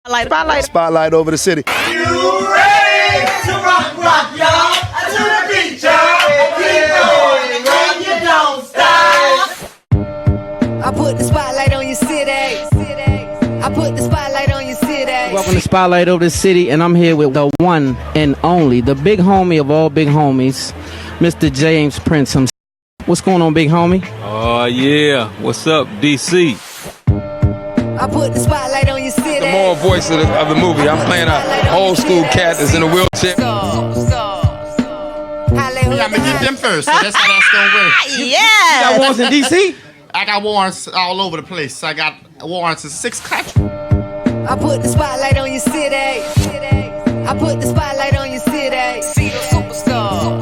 Spotlight over the city. You ready to rock, y'all? To the beat, y'all. Keep going, and you don't stop. I put the spotlight on your city. I put the spotlight on your city. Welcome to Spotlight Over the City, and I'm here with the one and only, the big homie of all big homies, Mr. James Prince himself. What's going on, big homie? Oh, yeah. What's up, DC? I put the spotlight on your city. The moral voice of the movie. I'm playing an old school cat that's in a wheelchair. Yeah, I'm gonna get them first, so that's how that's gonna work. Yeah. You got warrants in D.C.? I got warrants all over the place. I got warrants in 6 countries. I put the spotlight on your city. I put the spotlight on your city. See the superstar.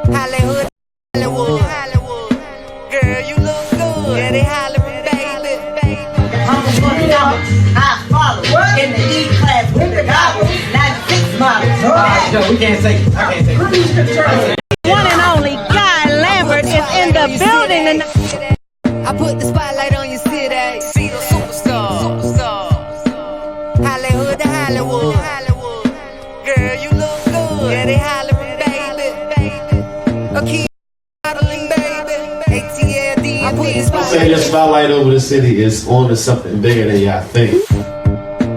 Hollywood. Girl, you look good. Yeah, they hollering, baby. I'm going down. I follow in the E-class with the goggles. 96 models. No, we can't say it. I can't say it. One and only Guy Lambert is in the building. I put the spotlight on your city. See the superstar. Hollywood to Hollywood. Girl, you look good. Yeah, they hollering, baby. A kid modeling, baby. ATLD. I put the spotlight. Say your spotlight over the city is on to something bigger than y'all think.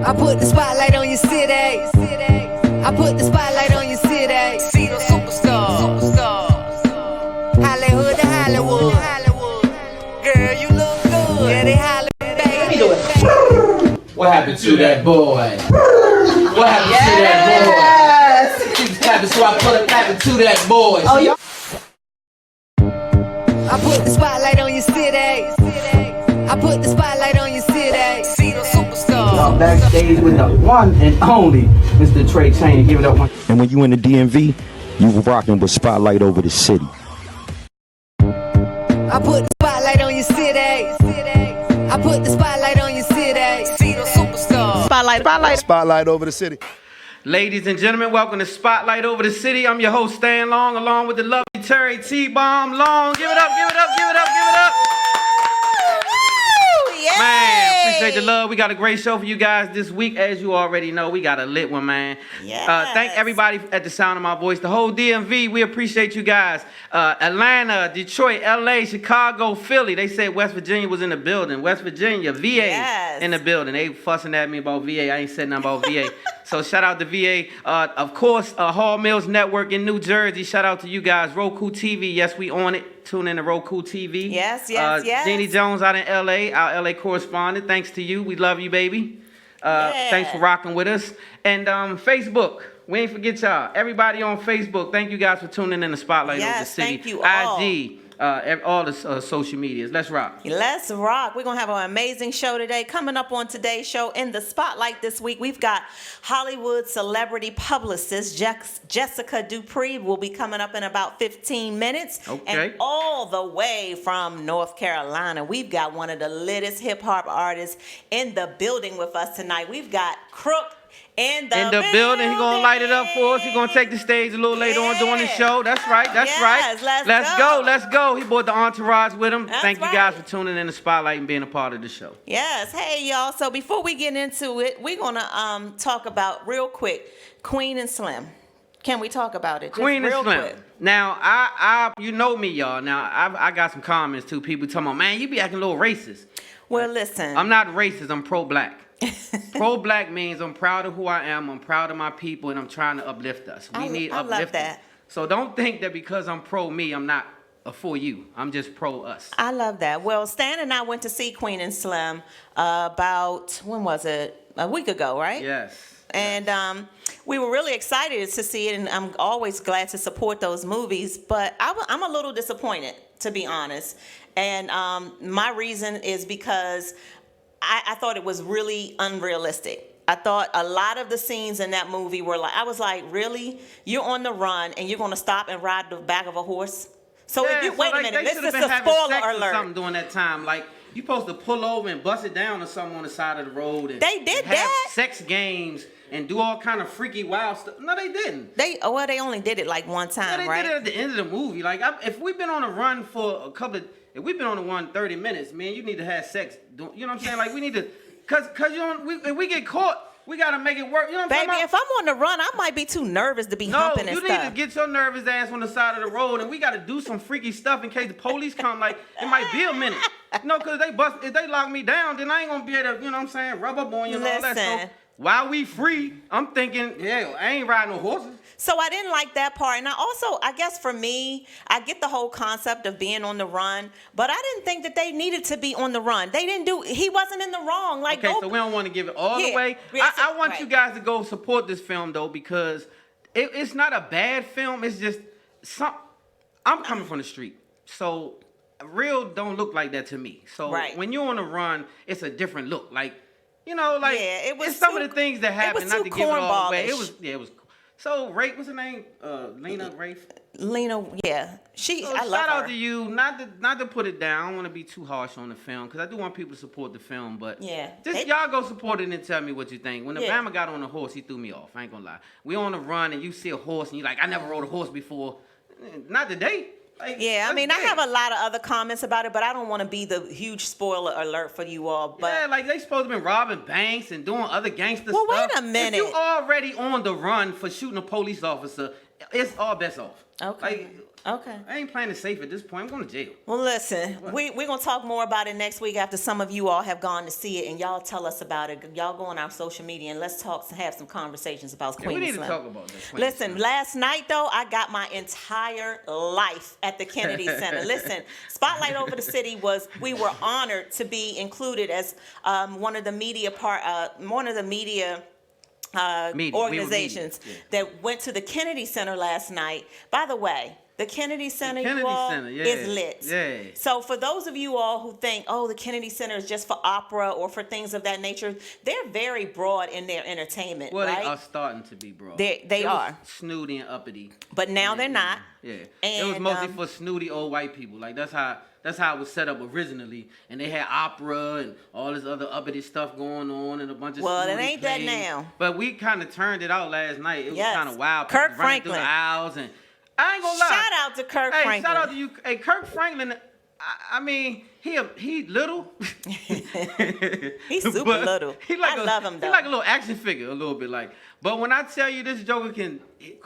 I put the spotlight on your city. I put the spotlight on your city. See the superstar. Hollywood to Hollywood. Girl, you look good. Yeah, they hollering, baby. What happened to that boy? What happened to that boy? Keep clapping, so I put a clapping to that boy. Oh, yeah. I put the spotlight on your city. I put the spotlight on your city. See the superstar. Y'all backstage with the one and only Mr. Trey Chaney. Give it up one. And when you in the DMV, you rocking with Spotlight Over the City. I put the spotlight on your city. I put the spotlight on your city. See the superstar. Spotlight over the city. Ladies and gentlemen, welcome to Spotlight Over the City. I'm your host, Stan Long, along with the lovely Terry T-Bomb Long. Give it up, give it up, give it up, give it up. Man, appreciate the love. We got a great show for you guys this week. As you already know, we got a lit one, man. Yes. Thank everybody at the sound of my voice. The whole DMV, we appreciate you guys. Atlanta, Detroit, LA, Chicago, Philly. They said West Virginia was in the building. West Virginia, VA in the building. They fussing at me about VA. I ain't said nothing about VA. So shout out to VA. Of course, Hall Mills Network in New Jersey. Shout out to you guys. Roku TV, yes, we on it. Tune in to Roku TV. Yes. Jeannie Jones out in LA, our LA correspondent. Thanks to you. We love you, baby. Thanks for rocking with us. And Facebook. We ain't forget y'all. Everybody on Facebook, thank you guys for tuning in to Spotlight Over the City. Thank you all. IG, all the social medias. Let's rock. Let's rock. We're going to have an amazing show today. Coming up on today's show in the spotlight this week, we've got Hollywood celebrity publicist Jessica Dupree will be coming up in about 15 minutes. Okay. And all the way from North Carolina, we've got one of the latest hip-hop artists in the building with us tonight. We've got Crook in the building. He gonna light it up for us. He gonna take the stage a little later on during the show. That's right. Let's go. He brought the entourage with him. Thank you guys for tuning in the spotlight and being a part of the show. Yes. Hey, y'all. So before we get into it, we're gonna talk about real quick Queen and Slim. Can we talk about it? Just Queen and real Slim. quick. Now, I you know me, y'all. Now, I got some comments too. People talking about, man, you be acting a little racist. Well, listen. I'm not racist. I'm pro-black. Pro-black means I'm proud of who I am. I'm proud of my people, and I'm trying to uplift us. We need uplifting. I love that. So don't think that because I'm pro-me, I'm not for you. I'm just pro-us. I love that. Well, Stan and I went to see Queen and Slim about, when was it? A week ago, right? Yes. And we were really excited to see it, and I'm always glad to support those movies. But I'm a little disappointed, to be honest. And my reason is because I thought it was really unrealistic. I thought a lot of the scenes in that movie were like, I was like, really? You're on the run and you're going to stop and ride the back of a horse? So if you, wait a minute, this is a spoiler alert. Something during that time, like you supposed to pull over and bust it down or something on the side of the road. And they did have that. Sex games and do all kind of freaky wild stuff. No, they didn't. They only did it like one time, right? They did it at the end of the movie. Like if we've been on a run for a couple of, if we've been on a run 30 minutes, man, you need to have sex. You know what I'm saying? Like we need to Cause if we get caught, we gotta make it work. You know what I'm Baby, talking if I'm on the run, I might be too nervous to be humping and stuff. No, you need to get your nervous ass on the side of the road, and we gotta do some freaky stuff in case the police come. Like, it might be a minute. Cause if they lock me down, then I ain't gonna be able to, you know what I'm saying, rub up on you and all that. So while we free, I'm thinking, yeah, I ain't riding no horses. So I didn't like that part. And I guess for me, I get the whole concept of being on the run, but I didn't think that they needed to be on the run. He wasn't in the wrong. Like, okay, so we don't want to give it all the way. I want you guys to go support this film, though, because it's not a bad film. It's just I'm coming from the street. So Wrld don't look like that to me. So when you're on the run, it's a different look. Like, you know, like it was some of the things that happened, not to give it all away. It was so Rafe, what's her name? Lena Rafe. Lena, yeah. So I love her. shout out to you. Not to put it down. I don't want to be too harsh on the film because I do want people to support the film. But y'all go support it and tell me what you think. When Obama got on the horse, he threw me off. I ain't gonna lie. We on the run and you see a horse and you like, I never rode a horse before. Not today. Like, I mean, I have a lot of other comments about it, but I don't want to be the huge spoiler alert for you all. But like they supposed to be robbing banks and doing other gangster stuff. Well, wait a minute. If you already on the run for shooting a police officer, it's all bets off. Okay. Okay. I ain't playing it safe at this point. I'm going to jail. Well, listen, we're going to talk more about it next week after some of you all have gone to see it, and y'all tell us about it. Y'all go on our social media, and let's have some conversations about Queen we need Slim. to talk about this. Listen, last night, though, I got my entire life at the Kennedy Center. Listen, Spotlight Over the City we were honored to be included as one of the media organizations that went to the Kennedy Center last night. By the way, the Kennedy Center, is lit. Yeah. So for those of you all who think, the Kennedy Center is just for opera or for things of that nature, they're very broad in their entertainment, well, right? They are starting to be broad. They are. Snooty and uppity. But now they're not. Yeah. And, it was mostly for snooty old white people. Like, that's how it was set up originally. And they had opera and all this other uppity stuff going on and a bunch of Well, it ain't plays. that now. But we kind of turned it out last night. It was kind of wild. Kirk People running Franklin. through the aisles and I ain't gonna lie. Shout out to Kirk Franklin. Shout out to you. Hey, Kirk Franklin, I mean, he little. He's super little. I love him, though. He's like a little action figure, a little bit like. But when I tell you this Joker can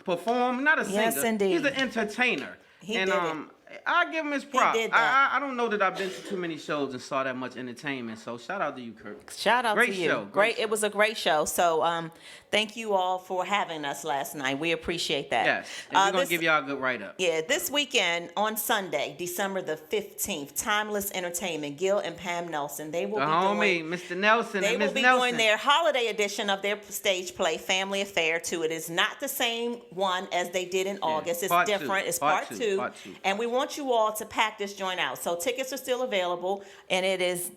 perform, not a singer. Yes, indeed. He's an entertainer. He did it. I give him his props. He did that. I don't know that I've been to too many shows and saw that much entertainment. So shout out to you, Kirk. Shout out to you. Show. Great. It was a great show. So thank you all for having us last night. We appreciate that. Yes. And we're going to give y'all a good write-up. Yeah. This weekend on Sunday, December the 15th, Timeless Entertainment, Gil and Pam Nelson. They will Mr. Nelson They and will Miss be Nelson. doing their holiday edition of their stage play, Family Affair 2. It is not the same one as they did in August. It's part different. Two. It's part two. Part two. And we want you all to pack this joint out. So tickets are still available, and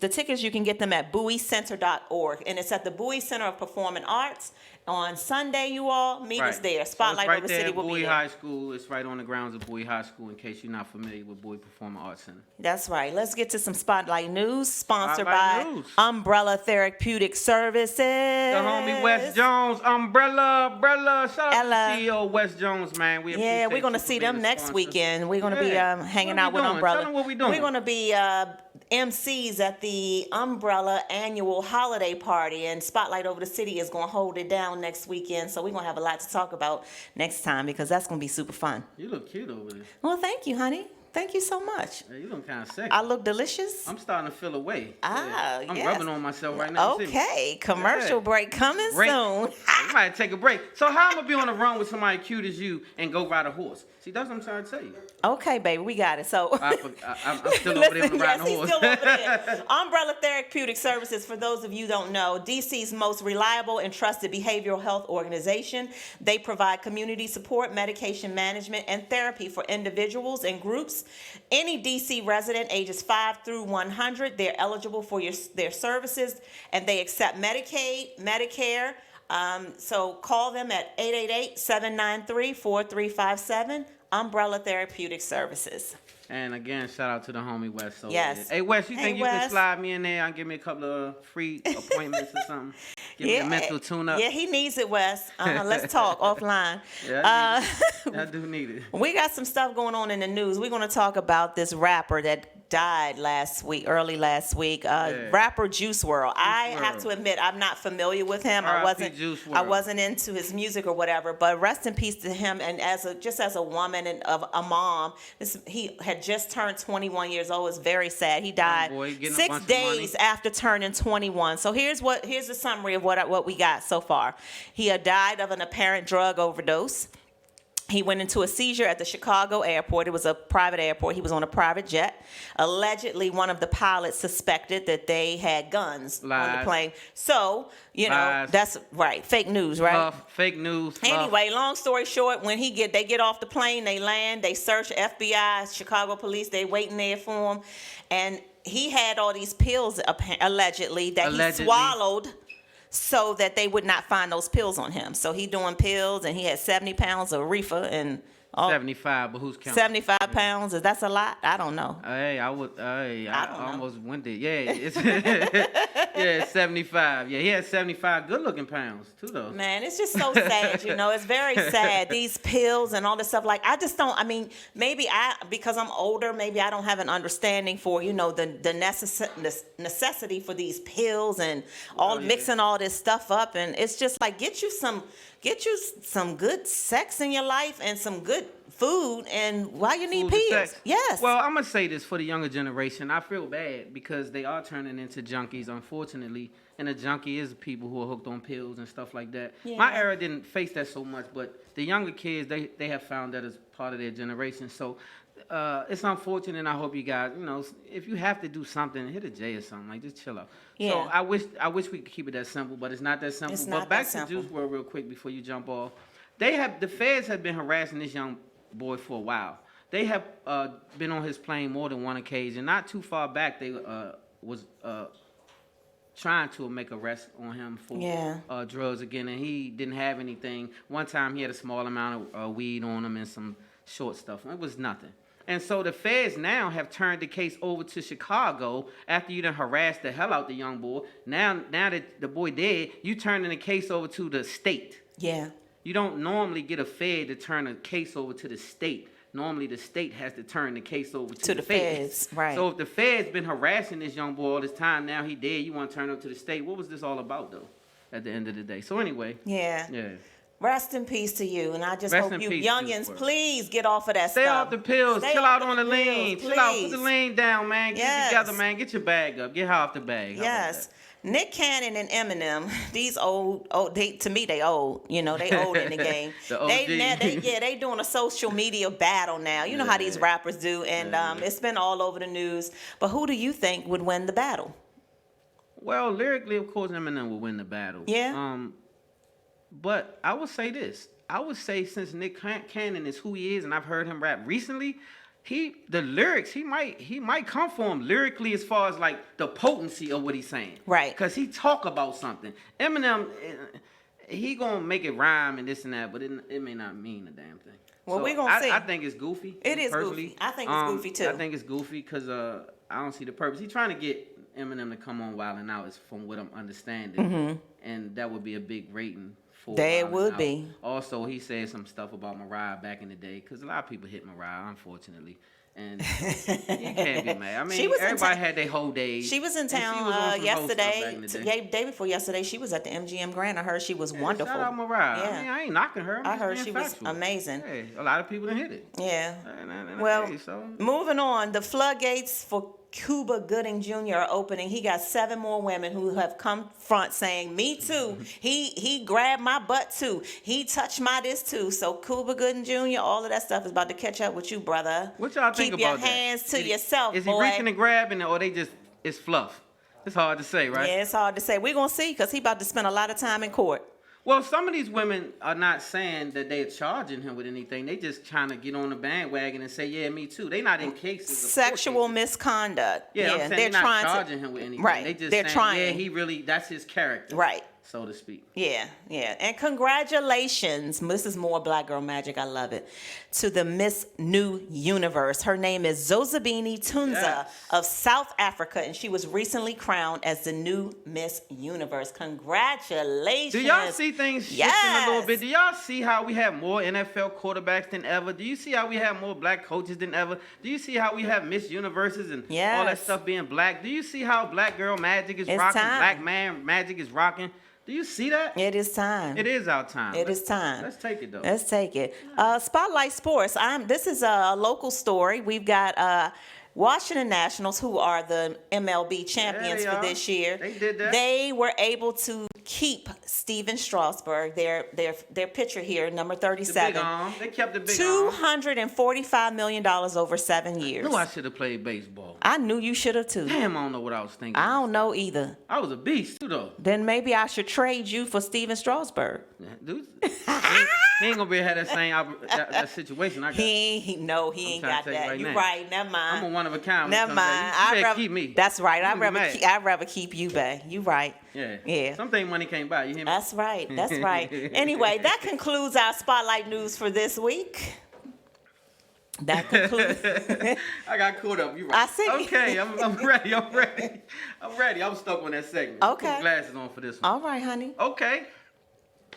the tickets, you can get them at BowieCenter.org, and it's at the Bowie Center of Performing Arts. On Sunday, you all meet us there. Spotlight Over the City will be there. High School. It's right on the grounds of Bowie High School, in case you're not familiar with Bowie Performing Arts Center. That's right. Let's get to some Spotlight News, sponsored by Umbrella Therapeutic Services. The homie Wes Jones, Umbrella. Shout out to CEO Wes Jones, man. We appreciate we're going to see them next weekend. We're going to be hanging out with Umbrella. Tell them what we doing. We're going to be MCs at the Umbrella annual holiday party, and Spotlight Over the City is going to hold it down next weekend. So we're going to have a lot to talk about next time, because that's going to be super fun. You look cute over there. Well, thank you, honey. Thank you so much. Yeah, you look kind of sexy. I look delicious. I'm starting to feel away. I'm rubbing on myself right now. Okay, commercial break coming soon. We might take a break. So how I'm going to be on the run with somebody cute as you and go ride a horse? See, that's what I'm trying to tell you. Okay, baby, we got it. So I'm still over there riding a horse. Still over there. Umbrella Therapeutic Services, for those of you who don't know, DC's most reliable and trusted behavioral health organization. They provide community support, medication management, and therapy for individuals and groups. Any DC resident ages 5 through 100, they're eligible for their services, and they accept Medicaid, Medicare. So call them at 888-793-4357, Umbrella Therapeutic Services. And again, shout out to the homie Wes. Yes. Hey, Wes, you think you can slide me in there and give me a couple of free appointments or something? Give me a mental tune-up? Yeah, he needs it, Wes. Let's talk offline. Yeah, I do need it. We got some stuff going on in the news. We're going to talk about this rapper that died early last week. Rapper Juice World. I have to admit, I'm not familiar with him. I wasn't into his music or whatever. But rest in peace to him. And as a woman and of a mom, he had just turned 21 years old. It's very sad. He died 6 days after turning 21. So here's a summary of what we got so far. He had died of an apparent drug overdose. He went into a seizure at the Chicago airport. It was a private airport. He was on a private jet. Allegedly, one of the pilots suspected that they had guns on the plane. So, that's right. Fake news, right? Fake news. Anyway, long story short, when they get off the plane, they land, they search FBI, Chicago police, they waiting there for him. And he had all these pills, allegedly, that he swallowed so that they would not find those pills on him. So he doing pills, and he had 70 pounds of reefer and 75, but who's counting? 75 pounds. That's a lot? I don't know. I almost went there. Yeah, it's 75. Yeah, he had 75 good-looking pounds too, though. Man, it's just so sad. It's very sad. These pills and all this stuff. Like, I just don't. I mean, maybe because I'm older, maybe I don't have an understanding for the necessity for these pills and mixing all this stuff up. And it's just like get you some good sex in your life and some good food, and why you need pills? Yes. Well, I'm gonna say this for the younger generation. I feel bad because they are turning into junkies, unfortunately. And a junkie is people who are hooked on pills and stuff like that. Yeah. My era didn't face that so much, but the younger kids, they have found that as part of their generation. So it's unfortunate, and I hope you guys, if you have to do something, hit a J or something, like just chill out. Yeah. So I wish we could keep it that simple, but it's not that simple. But back to Juice WRLD real quick before you jump off. The feds have been harassing this young boy for a while. They have been on his plane more than one occasion. Not too far back, they was trying to make arrest on him for drugs again, and he didn't have anything. One time he had a small amount of weed on him and some short stuff. It was nothing. And so the feds now have turned the case over to Chicago after you done harassed the hell out the young boy. Now that the boy dead, you turning the case over to the state. Yeah. You don't normally get a fed to turn a case over to the state. Normally the state has to turn the case over to the feds. Right. So if the feds been harassing this young boy all this time, now he dead, you want to turn him to the state. What was this all about, though, at the end of the day? So anyway. Yeah. Yeah. Rest in peace to you, and I just hope you youngins, please get off of that stuff. Stay off the pills. Chill out on the lean. Chill out. Put the lean down, man. Get it together, man. Get your bag up. Get her off the bag. Yes. Nick Cannon and Eminem, these old, to me they old. They old in the game. They doing a social media battle now. You know how these rappers do, and it's been all over the news. But who do you think would win the battle? Well, lyrically, of course, Eminem will win the battle. Yeah. But I would say this. I would say since Nick Cannon is who he is, and I've heard him rap recently, the lyrics, he might come for him lyrically as far as like the potency of what he's saying. Right. Because he talk about something. Eminem, he gonna make it rhyme and this and that, but it may not mean a damn thing. Well, we're gonna see. I think it's goofy. It is goofy. I think it's goofy too. I think it's goofy because I don't see the purpose. He's trying to get Eminem to come on Wild 'N Out, is from what I'm understanding, and that would be a big rating. There would be. Also, he said some stuff about Mariah back in the day, because a lot of people hit Mariah, unfortunately. And you can't be mad. I mean, everybody had their whole days. She was in town yesterday, day before yesterday. She was at the MGM Grand. I heard she was wonderful. Shout out Mariah. Yeah. I mean, I ain't knocking her. I heard she was amazing. Hey, a lot of people didn't hit it. Yeah. Well, moving on, the floodgates for Cuba Gooding Jr. are opening. He got 7 more women who have come front saying, me too. He grabbed my butt too. He touched my this too. So Cuba Gooding Jr., all of that stuff is about to catch up with you, brother. What y'all think about that? Keep your hands to yourself, boy. Is he reaching and grabbing, or it's fluff? It's hard to say, right? Yeah, it's hard to say. We're going to see, because he about to spend a lot of time in court. Well, some of these women are not saying that they're charging him with anything. They just trying to get on the bandwagon and say, yeah, me too. They not in cases of sexual misconduct. Yeah, I'm saying they're not charging him with anything. Right. They just saying, yeah, he really, that's his character. Right. so to speak. Yeah. And congratulations. This is more Black Girl Magic. I love it. To the Miss New Universe. Her name is Zozibini Tunza of South Africa, and she was recently crowned as the new Miss Universe. Congratulations. Do y'all see things shifting a little bit? Do y'all see how we have more NFL quarterbacks than ever? Do you see how we have more black coaches than ever? Do you see how we have Miss Universes and all that stuff being black? Do you see how Black Girl Magic is rocking? Time. Black Man Magic is rocking? Do you see that? It is time. It is our time. It is time. Let's take it, though. Let's take it. Spotlight Sports. This is a local story. We've got Washington Nationals, who are the MLB champions for this year. They did that. They were able to keep Steven Strasburg, their pitcher here, number 37. The big arm. They kept the big arm. $245 million over 7 years. I knew I should have played baseball. I knew you should have too. Damn, I don't know what I was thinking. I don't know either. I was a beast too, though. Then maybe I should trade you for Steven Strasburg. Yeah, dude, he ain't gonna be had that same that situation I got. He ain't got that. Right You're now. right. Never mind. I'm a one of a kind. Never mind. You better keep me. That's right. I'd rather keep you, babe. You right. Yeah. Something money can't buy. You hear me? That's right. Anyway, that concludes our Spotlight News for this week. That concludes. I got caught up. You right. I see. Okay, I'm ready. I'm stuck on that segment. Okay. Put glasses on for this one. All right, honey. Okay.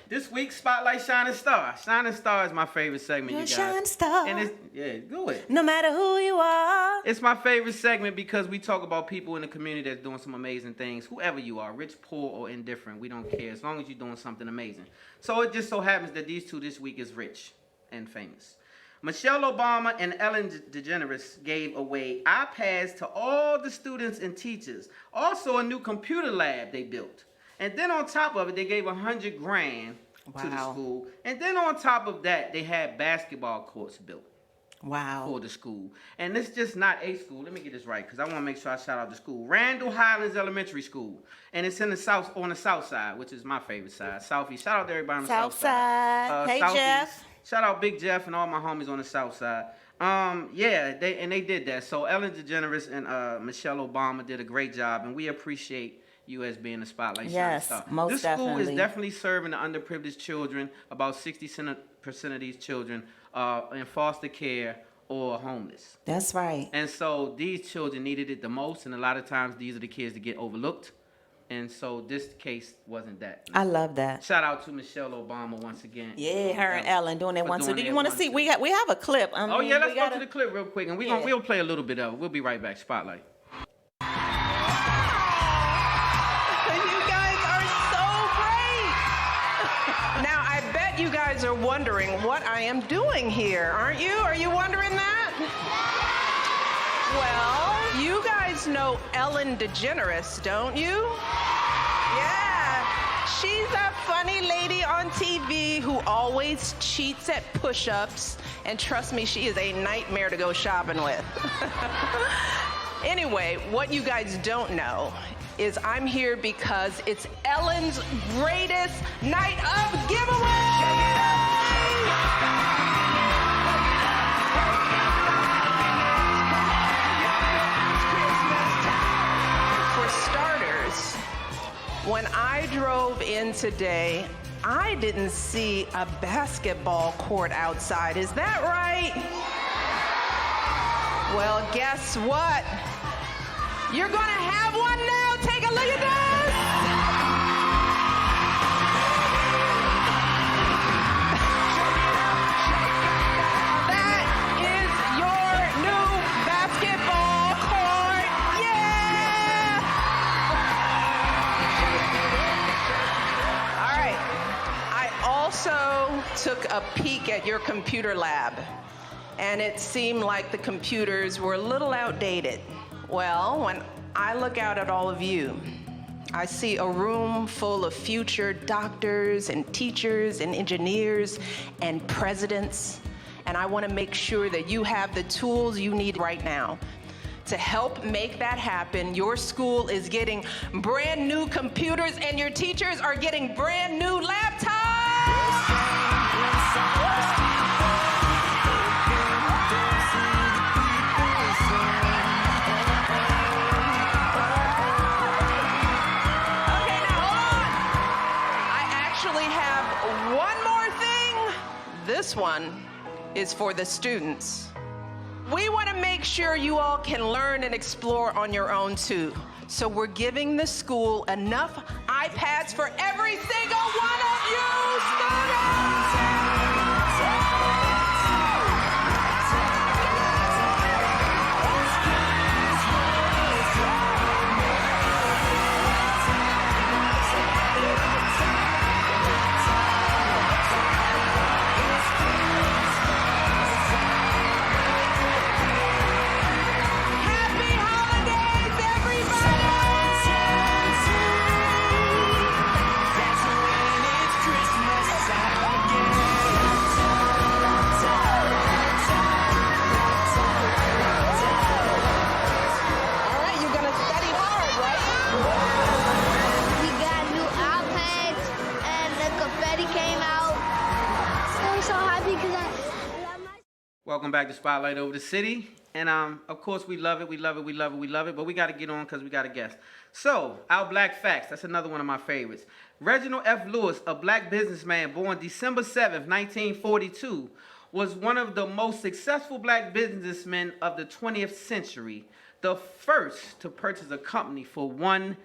This week's Spotlight Shining Star. Shining Star is my favorite segment, you guys. Shining Star. And do it. No matter who you are. It's my favorite segment because we talk about people in the community that's doing some amazing things. Whoever you are, rich, poor, or indifferent, we don't care as long as you're doing something amazing. So it just so happens that these two this week is rich and famous. Michelle Obama and Ellen DeGeneres gave away iPads to all the students and teachers. Also a new computer lab they built. And then on top of it, they gave $100,000 to the school. And then on top of that, they had basketball courts built. Wow. For the school. And it's just not a school. Let me get this right, because I want to make sure I shout out the school. Randall Highlands Elementary School. And it's in the south, on the south side, which is my favorite side. Southeast. Shout out to everybody on the south side. Hey, Southeast. Jeff. Shout out Big Jeff and all my homies on the south side. They did that. So Ellen DeGeneres and Michelle Obama did a great job, and we appreciate you as being a Spotlight Shining Star. Most this school definitely. is definitely serving the underprivileged children. About 60% of these children are in foster care or homeless. That's right. And so these children needed it the most, and a lot of times these are the kids that get overlooked. And so this case wasn't that. I love that. Shout out to Michelle Obama once again. Yeah, her and Ellen doing that one too. Do you want to see? We have a clip. Let's go to the clip real quick, and we'll play a little bit of it. We'll be right back. Spotlight. You guys are wondering what I am doing here, aren't you? Are you wondering that? Well, you guys know Ellen DeGeneres, don't you? Yeah. She's that funny lady on TV who always cheats at push-ups. And trust me, she is a nightmare to go shopping with. Anyway, what you guys don't know is I'm here because it's Ellen's greatest night of giveaway! For starters, when I drove in today, I didn't see a basketball court outside. Is that right? Well, guess what? You're gonna have one now. Take a look at this. That is your new basketball court. Yeah! All right. I also took a peek at your computer lab, and it seemed like the computers were a little outdated. Well, when I look out at all of you, I see a room full of future doctors and teachers and engineers and presidents, and I want to make sure that you have the tools you need right now. To help make that happen, your school is getting brand new computers and your teachers are getting brand new laptops. this one is for the students. We want to make sure you all can learn and explore on your own too. So we're giving the school enough iPads for every single one of you students! Welcome back to Spotlight Over the City. And of course, we love it, we love it, we love it, we love it. But we got to get on because we got a guest. So, our black facts. That's another one of my favorites. Reginald F. Lewis, a black businessman born December 7th, 1942, was one of the most successful black businessmen of the 20th century. The first to purchase a company for $1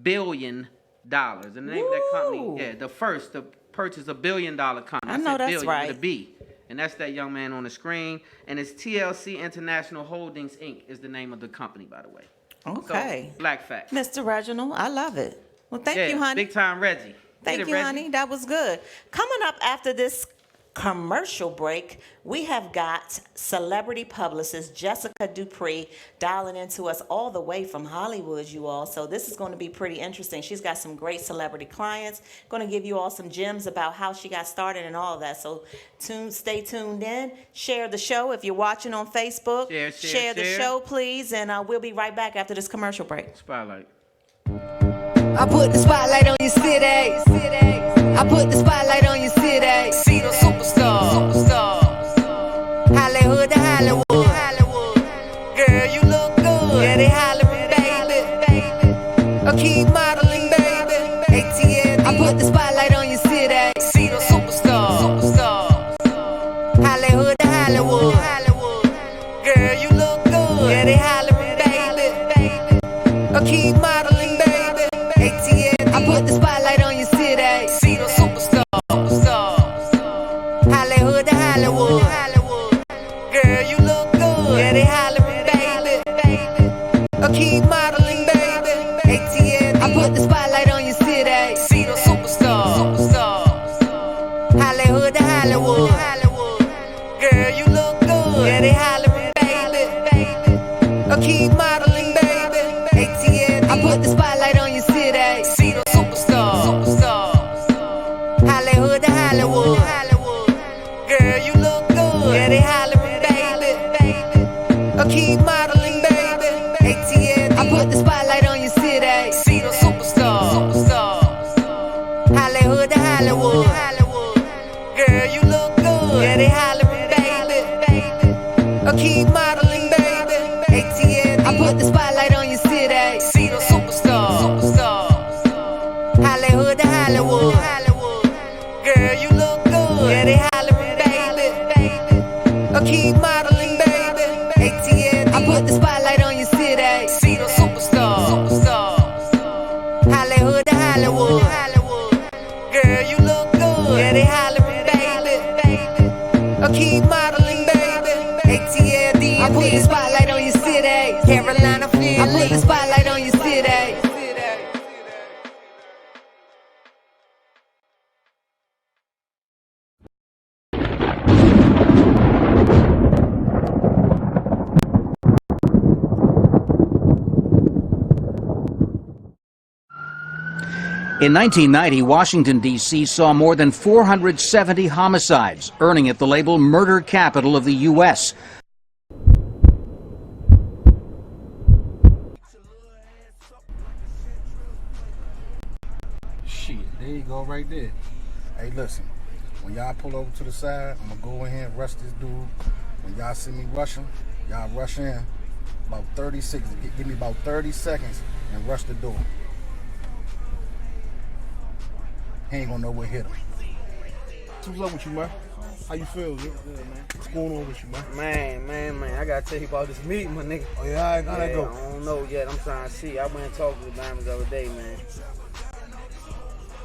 billion. And the name of that company, yeah, the first to purchase $1 billion company. I know that's right. With a B. And that's that young man on the screen. And it's TLC International Holdings, Inc. is the name of the company, by the way. Okay. So, black facts. Mr. Reginald, I love it. Well, thank you, honey. Big time Reggie. Thank you, honey. That was good. Coming up after this commercial break, we have got celebrity publicist Jessica Dupree dialing into us all the way from Hollywood, you all. So this is going to be pretty interesting. She's got some great celebrity clients. Going to give you all some gems about how she got started and all of that. So stay tuned in. Share the show if you're watching on Facebook. Share the show, please. And we'll be right back after this commercial break. Spotlight. I put the spotlight on your city. I put the spotlight on your city. See the superstar. Hollywood to Hollywood. Girl, you look good. Yeah, they hollering, baby. I keep modeling, baby. ATL. I put the spotlight on your city. See the superstar. Hollywood to Hollywood. Girl, you look good. Yeah, they hollering, baby. I keep modeling, baby. ATL. I put the spotlight on your city. See the superstar. Hollywood to Hollywood. Girl, you look good. Yeah, they hollering, baby. I keep modeling, baby. ATL. I put the spotlight on your city. See the superstar. Hollywood to Hollywood. Girl, you look good. Yeah, they hollering, baby. I keep modeling, baby. ATL. I put the spotlight on your city. See the superstar. Hollywood to Hollywood. Girl, you look good. Yeah, they hollering, baby. I keep modeling, baby. ATL. I put the spotlight on your city. See the superstar. Hollywood to Hollywood. Girl, you look good. Yeah, they hollering, baby. I keep modeling, baby. ATL. I put the spotlight on your city. See the superstar. Hollywood to Hollywood. Girl, you look good. Yeah, they hollering, baby. I keep modeling, baby. ATL. I put the spotlight on your city. See the superstar. Hollywood to Hollywood. Girl, you look good. Yeah, they hollering, baby. I keep modeling, baby. ATL. I put the spotlight on your city. Carolina, Philly. I put the spotlight on your city. In 1990, Washington, D.C. saw more than 470 homicides, earning it the label murder capital of the U.S. Shit, there you go right there. Hey, listen, when y'all pull over to the side, I'm going to go in here and rush this dude. When y'all see me rushing, y'all rush in about 30 seconds. Give me about 30 seconds and rush the door. He ain't gonna know what hit him. What's up with you, man? How you feel, Joe? Good, man. What's going on with you, man? Man. I gotta tell you about this meeting, my nigga. Oh, yeah, all right, how'd that go? I don't know yet. I'm trying to see. I went and talked to the Diamonds the other day, man.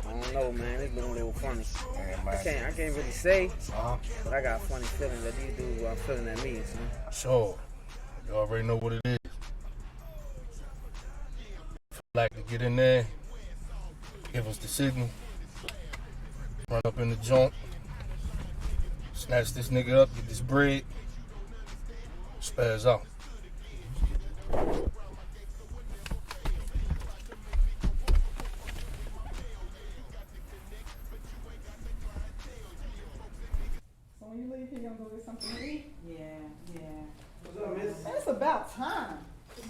I don't know, man. It's been a little funny. Yeah, man. I can't really say, but I got a funny feeling that these dudes were feeling at me, son. Sure. You already know what it is. If you'd like to get in there, give us the signal, run up in the joint, snatch this nigga up, get this bread, spaz out. So when you leave here, you gonna go get something to eat? Yeah. What's up, miss? It's about time.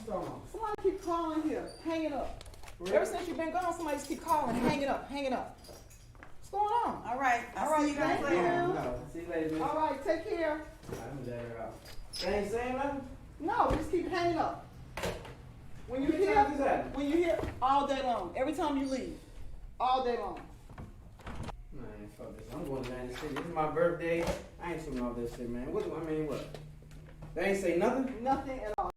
Somebody keep calling here, hanging up. Ever since you've been gone, somebody just keep calling, hanging up. What's going on? All right. I'll see you guys thank later. See you later, miss. All right, take care. I'm gonna let her out. They ain't saying nothing? No, we just keep hanging up. When you hear, all day long. Every time you leave, all day long. Man, fuck this. I'm going to Atlantic City. This is my birthday. I ain't doing all this shit, man. What? They ain't say nothing? Nothing at all.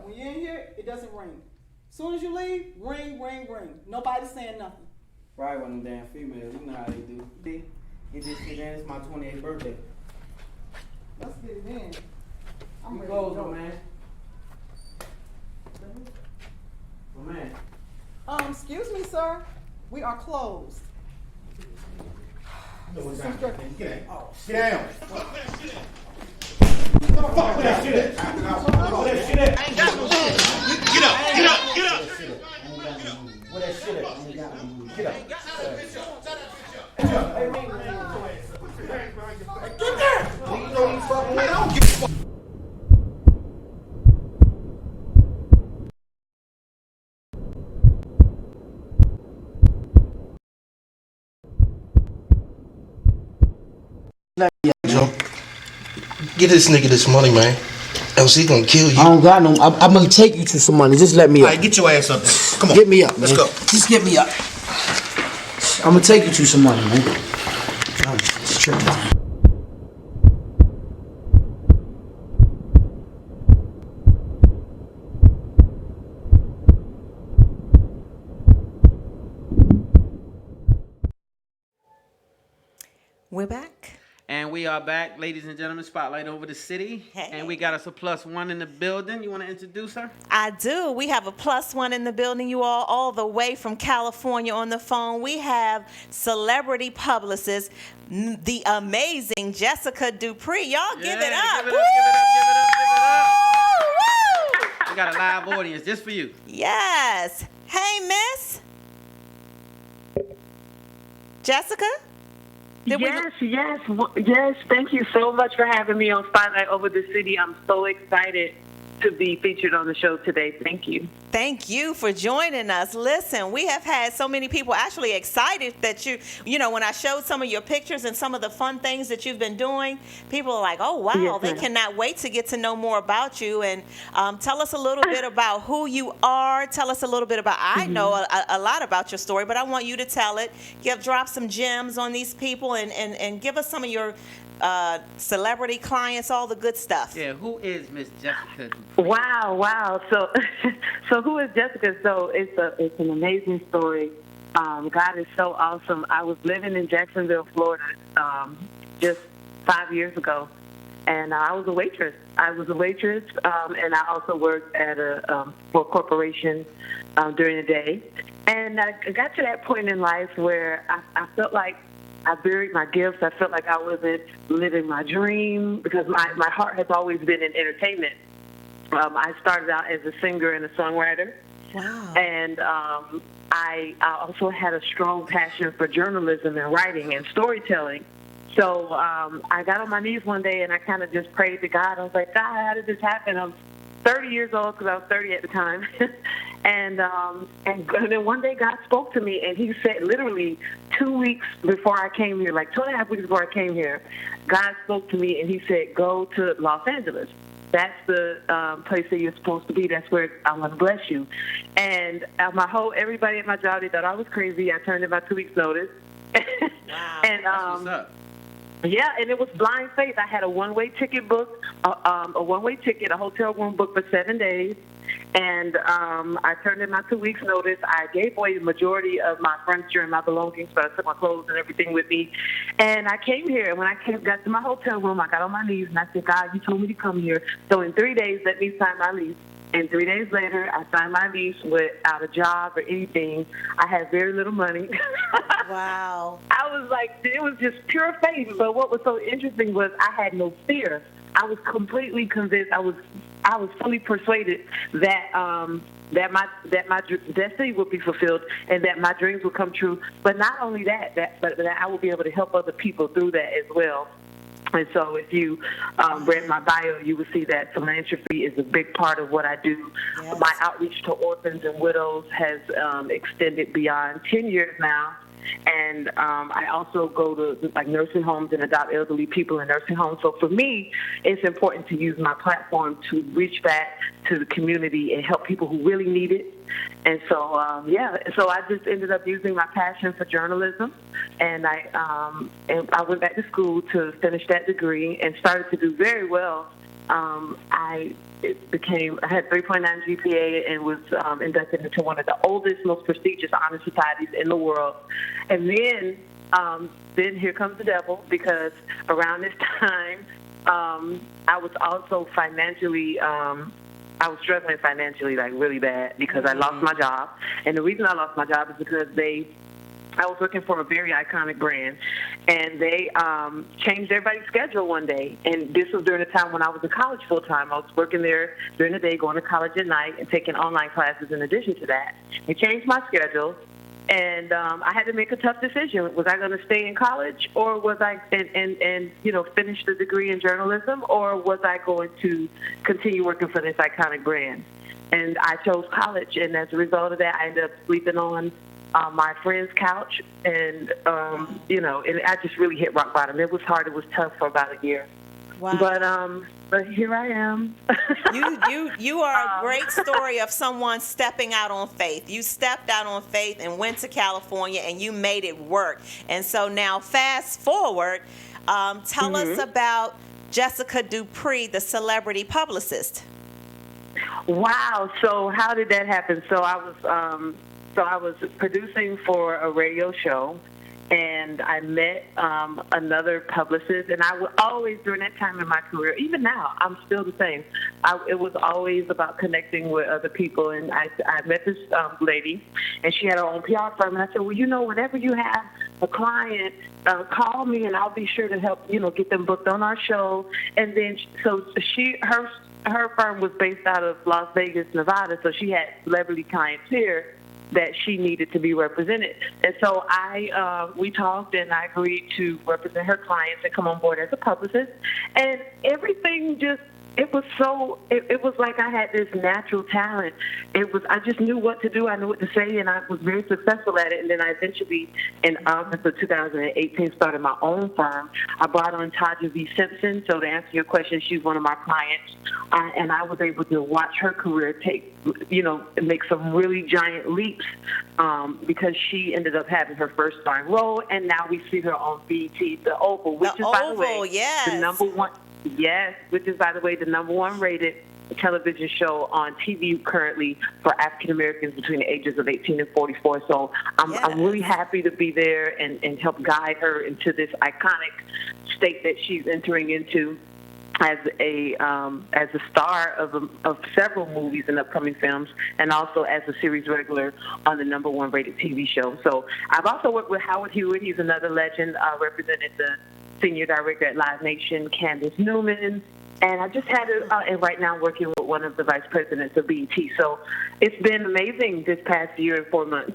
When you're in here, it doesn't ring. As soon as you leave, ring. Nobody's saying nothing. Probably one of them damn females. You know how they do. Get this shit in. It's my 28th birthday. Let's get it in. I'm You ready close, to go. man. Oh, man. Excuse me, sir. We are closed. Get down. Oh, Get down. Fuck with that shit. I ain't got no shit. Get up. Where that shit at? Get up. Get there. You know you fucking with. I don't give a fuck. Joe, get this nigga this money, man. Else he gonna kill you. I don't got no. I'm gonna take you to some money. Just let me up. All right, get your ass up there. Come on. Get me up, man. Let's go. Just get me up. I'm gonna take you to some money, man. It's tricky. We're back. And we are back, ladies and gentlemen. Spotlight over the city. Hey. And we got us a +1 in the building. You want to introduce her? I do. We have a +1 in the building, you all the way from California on the phone. We have celebrity publicist, the amazing Jessica Dupree. Y'all give it up. Give it up. We got a live audience just for you. Yes. Hey, Miss Jessica? Yes. Thank you so much for having me on Spotlight Over the City. I'm so excited to be featured on the show today. Thank you. Thank you for joining us. Listen, we have had so many people actually excited that when I showed some of your pictures and some of the fun things that you've been doing, people are like, oh, wow, Yes, they ma'am. cannot wait to get to know more about you. And tell us a little bit about who you are. Tell us a little bit about, I know a lot about your story, but I want you to tell it. Drop some gems on these people and give us some of your celebrity clients, all the good stuff. Yeah, who is Miss Jessica? Wow. So who is Jessica? So it's an amazing story. God is so awesome. I was living in Jacksonville, Florida, just 5 years ago, and I was a waitress. And I also worked at for a corporation during the day. And I got to that point in life where I felt like I buried my gifts. I felt like I wasn't living my dream because my heart has always been in entertainment. I started out as a singer and a songwriter. Wow. And I also had a strong passion for journalism and writing and storytelling. So I got on my knees one day and I kind of just prayed to God. I was like, God, how did this happen? I'm 30 years old because I was 30 at the time. And then one day God spoke to me and he said literally 2 weeks before I came here, like 2.5 weeks before I came here, God spoke to me and he said, go to Los Angeles. That's the place that you're supposed to be. That's where I want to bless you. And everybody at my job, they thought I was crazy. I turned in my 2 weeks notice. Wow. And That's what's up. Yeah, and it was blind faith. I had a one-way ticket booked, a hotel room booked for 7 days, and I turned in my 2 weeks' notice. I gave away the majority of my furniture and my belongings, but I took my clothes and everything with me. And I came here, and when I got to my hotel room, I got on my knees, and I said, God, you told me to come here, so in 3 days, let me sign my lease. And 3 days later, I signed my lease without a job or anything. I had very little money. Wow. I was like, it was just pure faith. But what was so interesting was I had no fear. I was completely convinced. I was fully persuaded that that my destiny would be fulfilled and that my dreams would come true. But not only that, but that I would be able to help other people through that as well. And so if you read my bio, you will see that philanthropy is a big part of what I do. Yes. My outreach to orphans and widows has extended beyond 10 years now. And I also go to like nursing homes and adopt elderly people in nursing homes. So for me, it's important to use my platform to reach back to the community and help people who really need it. And so, so I just ended up using my passion for journalism, and I went back to school to finish that degree and started to do very well. I had 3.9 GPA and was inducted into one of the oldest, most prestigious honor societies in the world. And then here comes the devil, because around this time, I was also financially. I was struggling financially, like really bad, because I lost my job. And the reason I lost my job is because I was working for a very iconic brand, and they changed everybody's schedule one day. And this was during the time when I was in college full time. I was working there during the day, going to college at night, and taking online classes in addition to that. They changed my schedule, and I had to make a tough decision. Was I going to stay in college, or was I and finish the degree in journalism, or was I going to continue working for this iconic brand? And I chose college, and as a result of that, I ended up sleeping on my friend's couch, and and I just really hit rock bottom. It was hard. It was tough for about a year. Wow. But here I am. You are a great story of someone stepping out on faith. You stepped out on faith and went to California, and you made it work. And so now, fast forward, tell us about Jessica Dupree, the celebrity publicist. Wow. So how did that happen? So I was producing for a radio show, and I met another publicist, and I was always, during that time in my career, even now, I'm still the same. It was always about connecting with other people, and I met this lady, and she had her own PR firm, and I said, well, whenever you have a client, call me, and I'll be sure to help, get them booked on our show. And then, so her firm was based out of Las Vegas, Nevada, so she had celebrity clients here that she needed to be represented. And so we talked, and I agreed to represent her clients and come on board as a publicist. And everything it was like I had this natural talent. I just knew what to do. I knew what to say, and I was very successful at it. And then I eventually, in August of 2018, started my own firm. I brought on Taja V. Simpson. So to answer your question, she's one of my clients. And I was able to watch her career make some really giant leaps, because she ended up having her first starring role, and now we see her on BET, The Oval, which is, by the way, the number one. Yes, which is, by the way, the number one rated television show on TV currently for African Americans between the ages of 18 and 44. So I'm really happy to be there and help guide her into this iconic state that she's entering into as a star of several movies and upcoming films, and also as a series regular on the number one rated TV show. So I've also worked with Howard Hewitt. He's another legend. Represented the senior director at Live Nation, Candace Newman, and I just had and right now working with one of the vice presidents of BET. So it's been amazing this past year and 4 months.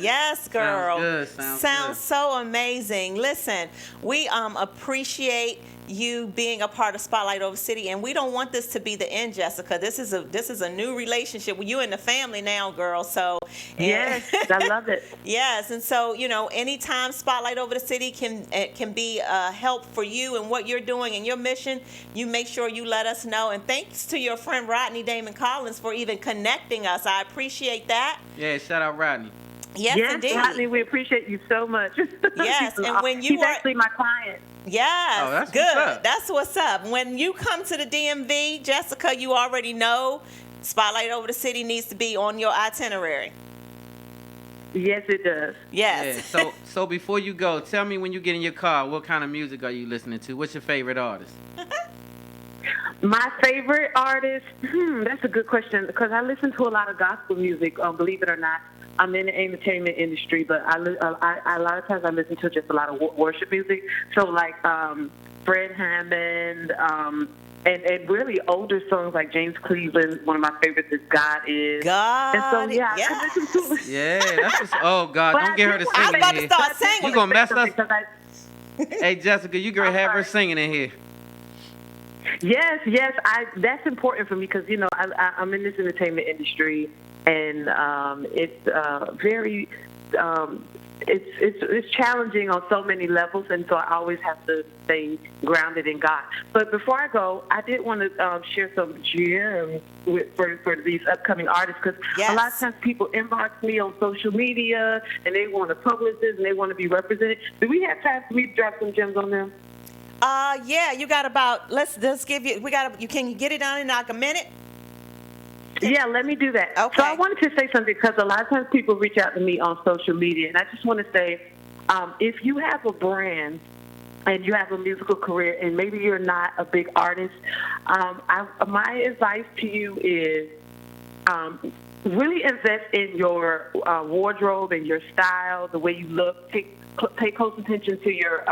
Yes, girl. Sounds good. So amazing. Listen, we appreciate you being a part of Spotlight Over City, and we don't want this to be the end, Jessica. This is a new relationship with you and the family now, girl. So yes, I love it. Yes, and so anytime Spotlight Over the City can be help for you and what you're doing and your mission, you make sure you let us know. And thanks to your friend Rodney Damon Collins for even connecting us. I appreciate that. Yeah, shout out Rodney. Yes, indeed. Rodney, we appreciate you so much. Yes, and when you he's actually my client. Yes, Oh, that's good. what's up. That's what's up. When you come to the DMV, Jessica, you already know Spotlight Over the City needs to be on your itinerary. Yes, it does. Yes. Yeah, so before you go, tell me when you get in your car, what kind of music are you listening to? What's your favorite artist? My favorite artist? That's a good question because I listen to a lot of gospel music. Believe it or not, I'm in the entertainment industry, but I a lot of times I listen to just a lot of worship music. So like Fred Hammond, and really older songs like James Cleveland. One of my favorites is God Is. God. And so yeah, I listen to. Yeah, that's just, oh God, But don't get her to I sing was about in to here. start singing. You gonna mess us? Hey Jessica, you gonna have her singing in here. Yes, that's important for me because I'm in this entertainment industry, and it's very it's challenging on so many levels, and so I always have to stay grounded in God. But before I go, I did want to share some gems for these upcoming artists because a lot of times people inbox me on social media and they want to publish this and they want to be represented. Do we have time for me to drop some gems on them? Yeah, you got about, let's give you, can you get it done in like a minute? Yeah, let me do that. Okay. So I wanted to say something because a lot of times people reach out to me on social media, and I just want to say, if you have a brand and you have a musical career and maybe you're not a big artist, my advice to you is really invest in your wardrobe and your style, the way you look. Pay close attention to your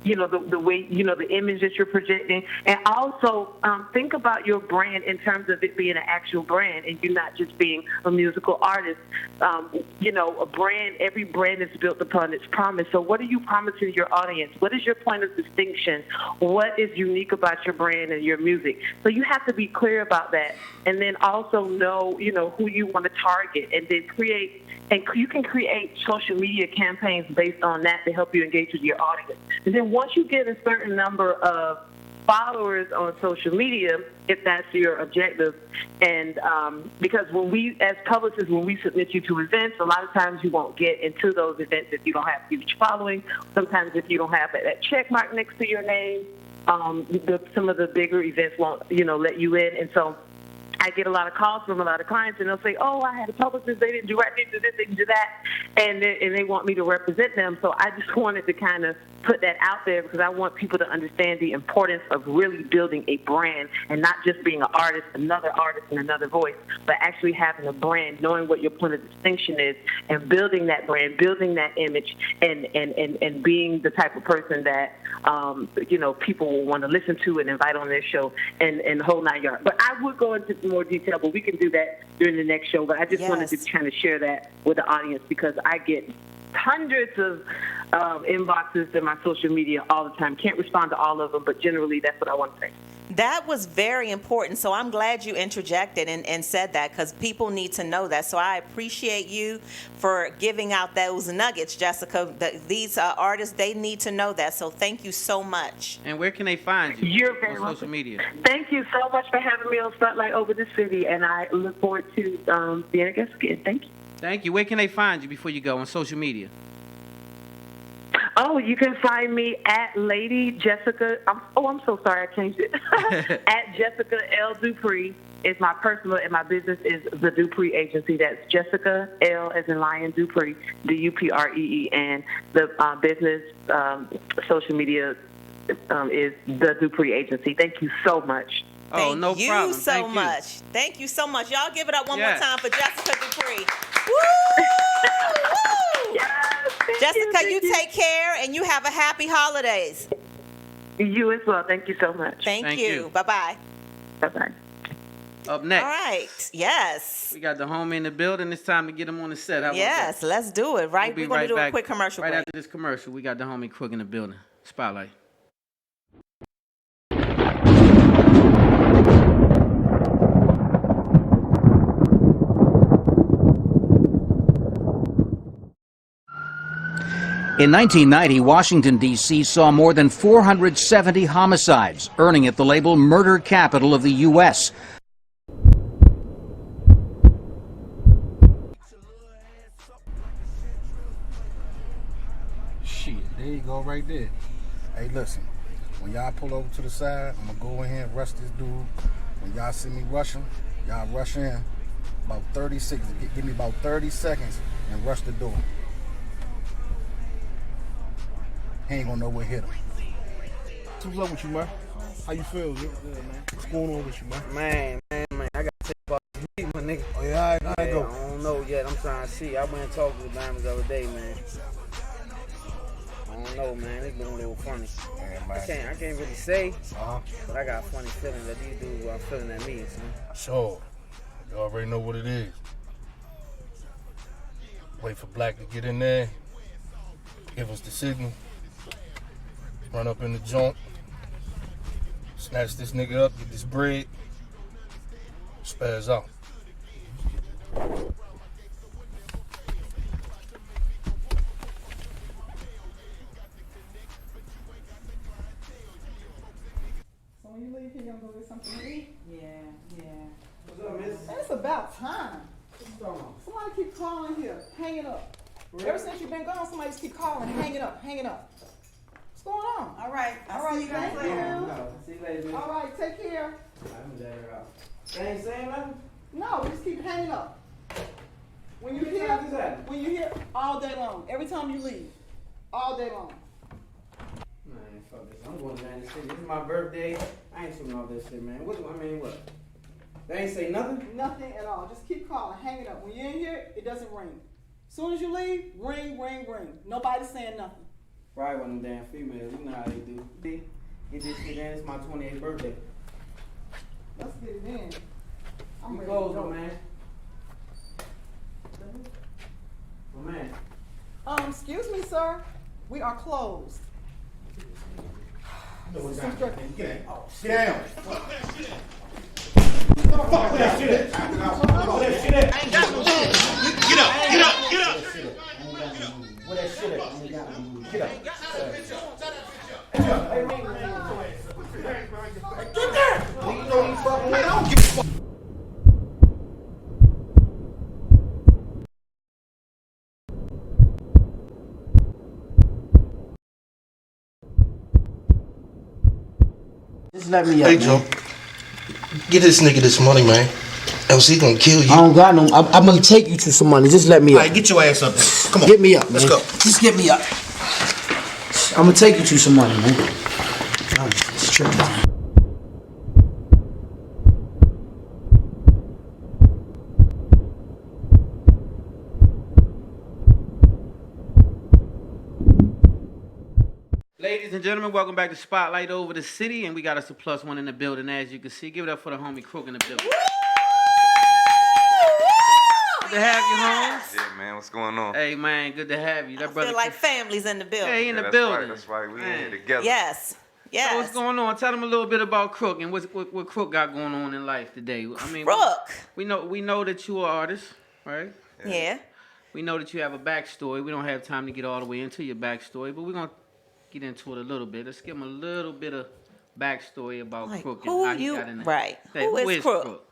the way, the image that you're projecting. And also think about your brand in terms of it being an actual brand and you not just being a musical artist. A brand, every brand is built upon its promise. So what are you promising your audience? What is your point of distinction? What is unique about your brand and your music? So you have to be clear about that. And then also know, who you want to target and then create. And you can create social media campaigns based on that to help you engage with your audience. And then once you get a certain number of followers on social media, if that's your objective, and because when we, as publicists, when we submit you to events, a lot of times you won't get into those events if you don't have huge following. Sometimes if you don't have that check mark next to your name, some of the bigger events won't, let you in. And so I get a lot of calls from a lot of clients, and they'll say, "Oh, I had a publicist. They didn't do right. They didn't do this. They didn't do that," and they want me to represent them. So I just wanted to kind of put that out there because I want people to understand the importance of really building a brand and not just being an artist, another artist, and another voice, but actually having a brand, knowing what your point of distinction is, and building that brand, building that image, and being the type of person that people will want to listen to and invite on their show and the whole 9 yards. But I would go into more detail, but we can do that during the next show. But I just wanted to kind of share that with the audience because I get hundreds of inboxes in my social media all the time. Can't respond to all of them, but generally that's what I want to say. That was very important. So I'm glad you interjected and said that because people need to know that. So I appreciate you for giving out those nuggets, Jessica. These artists, they need to know that. So thank you so much. And where can they find you? You're very on welcome. Social media. Thank you so much for having me on Spotlight Over the City, and I look forward to being a guest again. Thank you. Thank you. Where can they find you before you go on social media? Oh, you can find me at Lady Jessica. I'm so sorry, I changed it. At Jessica L. Dupree is my personal, and my business is the Dupree Agency. That's Jessica L. as in Lion Dupree, Dupree, and the business social media is the Dupree Agency. Thank you so much. Thank no you problem. so Thank much. Thank you so much. Y'all give it up one more Yes. time for Jessica Dupree. Woo! Jessica, you take care and you have a happy holidays. You as well. Thank you so much. Thank you. Bye-bye. Bye-bye. Up next. All right. Yes. We got the homie in the building. It's time to get him on the set. How about Yes, that? let's do it. Right. We'll be We're going right to do back. a quick commercial Right break. after this commercial, we got the homie Crook in the building. Spotlight. In 1990, Washington, D.C. saw more than 470 homicides, earning it the label murder capital of the U.S. There you go, right there. Hey, listen. When y'all pull over to the side, I'm gonna go in here and rush this dude. When y'all see me rushing, y'all rush in. About 30 seconds. Give me about 30 seconds and rush the door. He ain't gonna know what hit him. What's up with you, man? How you feel, dude? Good, man. What's going on with you, man? Man, I gotta take off this heat, my nigga. Oh, yeah, all right, go. I don't know yet. I'm trying to see. I went and talked to the diamonds the other day, man. I don't know, man. It's been a little funny. Yeah, man. I can't really say, but I got a funny feeling that these dudes are feeling at me, son. Sure. You already know what it is. Wait for Black to get in there, give us the signal, run up in the joint, snatch this nigga up, get this bread, spaz out. So when you leave here, you gonna go get something to eat? Yeah. What's up, miss? It's about time. Somebody keep calling here, hanging up. Ever since you've been gone, somebody just keep calling, hanging up. What's going on? All right. I'll see you guys thank later. you. See you later, miss. All right, take care. I'm gonna let her out. They ain't saying nothing? No, just keep hanging up. When you hear, all day long. Every time you leave, all day long. Man, fuck this. I'm going down the city. This is my birthday. I ain't shooting all this shit, man. What? They ain't say nothing? Nothing at all. Just keep calling, hanging up. When you're in here, it doesn't ring. As soon as you leave, ring. Nobody's saying nothing. Probably one of them damn females. You know how they do. Get this shit in. It's my 28th birthday. Let's get it in. I'm We ready closed, to go. man. Oh, man. Excuse me, sir. We are closed. Get down. Sit down. Fuck that shit. I ain't got no shit. Get up. Where that shit at? I ain't got no move. Get up. Get there. You know you fucking with. I don't give a fuck. Just let me up, Hey, man. Joe. Get this nigga this money, man. Else he gonna kill you. I don't got no. I'm gonna take you to some money. Just let me up. All right, get your ass up there. Come on. Get me up, Let's man. go. Just get me up. I'm gonna take you to some money, man. It's tripping, man. Ladies and gentlemen, welcome back to Spotlight Over the City, and we got us a +1 in the building, as you can see. Give it up for the homie Crook in the building. Good to have you, Holmes. Yeah, man, what's going on? Hey, man, good to have you. That brother. Feel like families in the building. Yeah, he in the that's building. Right, that's right. We in Man. here together. Yes. So what's going on? Tell them a little bit about Crook and what Crook got going on in life today. I mean, Crook. We know that you're an artist, right? Yeah. We know that you have a backstory. We don't have time to get all the way into your backstory, but we're gonna get into it a little bit. Let's give them a little bit of backstory about Crook and how he got in there. Right. Hey, Who is Crook?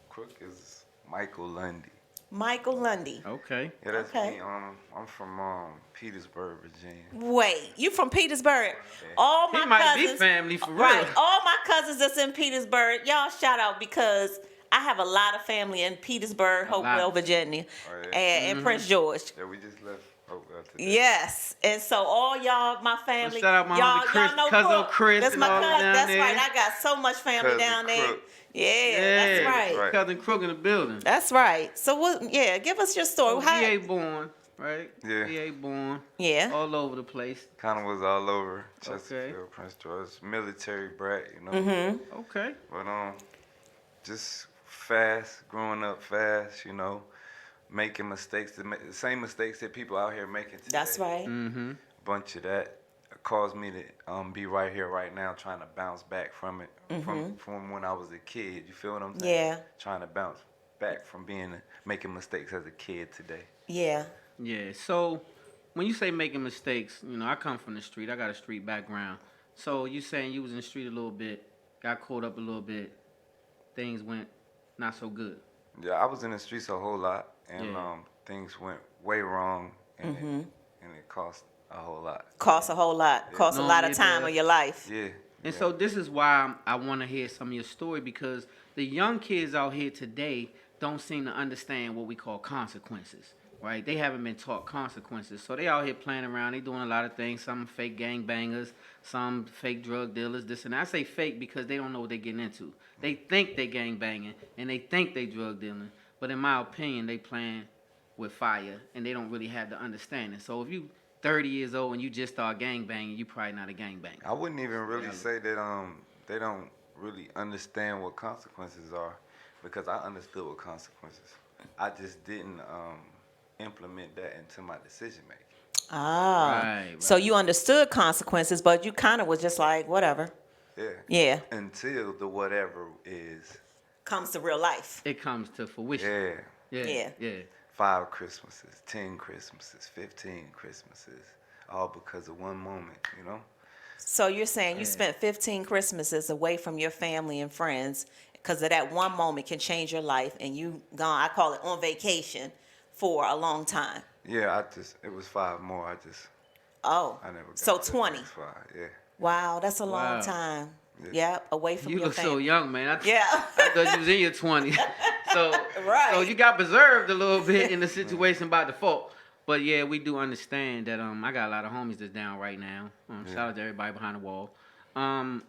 Crook is Michael Lundy. Michael Lundy. Okay. Yeah, that's me. I'm from Petersburg, Virginia. Wait, you from Petersburg? All my He might cousins, be family for real. Right. All my cousins that's in Petersburg, y'all shout out because I have a lot of family in Petersburg, Hopewell, Virginia, and Prince George. Yeah, we just left Hopewell today. Yes, and so all y'all, my family, shout out my y'all, homie Chris, y'all know cousin Crook. Chris That's and my all cousin. down That's there. right. I got so much family Cousin down there. Crook. Yeah, that's right. Cousin Crook in the building. That's right. So what? Yeah, give us your story. How? VA born, right? Yeah. VA born. Yeah. All over the place. Kind of was all over Chesterfield, Prince George, military brat, you know. Mm-hmm. Okay. But just fast, growing up fast, you know, making mistakes, the same mistakes that people out here making today. That's right. Mm-hmm. Bunch of that caused me to be right here, right now, trying to bounce back from it, from when I was a kid. You feel what I'm saying? Yeah. Trying to bounce back from making mistakes as a kid today. Yeah. Yeah. So when you say making mistakes, you know, I come from the street. I got a street background. So you saying you was in the street a little bit, got caught up a little bit, things went not so good. Yeah, I was in the streets a whole lot, and things went way wrong, and it cost a whole lot. Costs a whole lot. Costs a lot of time of your life. Yeah. And so this is why I want to hear some of your story, because the young kids out here today don't seem to understand what we call consequences, right? They haven't been taught consequences. So they out here playing around. They doing a lot of things. Some fake gangbangers, some fake drug dealers, this and that. I say fake because they don't know what they're getting into. They think they gangbanging and they think they drug dealing. But in my opinion, they playing with fire and they don't really have the understanding. So if you 30 years old and you just start gangbanging, you probably not a gangbanger. I wouldn't even really say that they don't really understand what consequences are, because I understood what consequences. I just didn't implement that into my decision making. Ah, Right. So you understood consequences, but you kind of was just like, whatever. Yeah. Yeah. Until the whatever Comes to real life. It comes to fruition. Yeah. Yeah. 5 Christmases, 10 Christmases, 15 Christmases, all because of one moment, you know? So you're saying you spent 15 Christmases away from your family and friends because of that one moment can change your life, and you gone, I call it on vacation, for a long time. Yeah, it was 5 more. I never got so to 20. the next 5, yeah. Wow, that's a long Wow. time. Yeah. Yep, away from You your look family. so young, man. I Yeah. thought you was in your 20s. So, Right. so you got preserved a little bit in the situation by default. But yeah, we do understand that I got a lot of homies that's down right now. Shout out to everybody behind the wall. And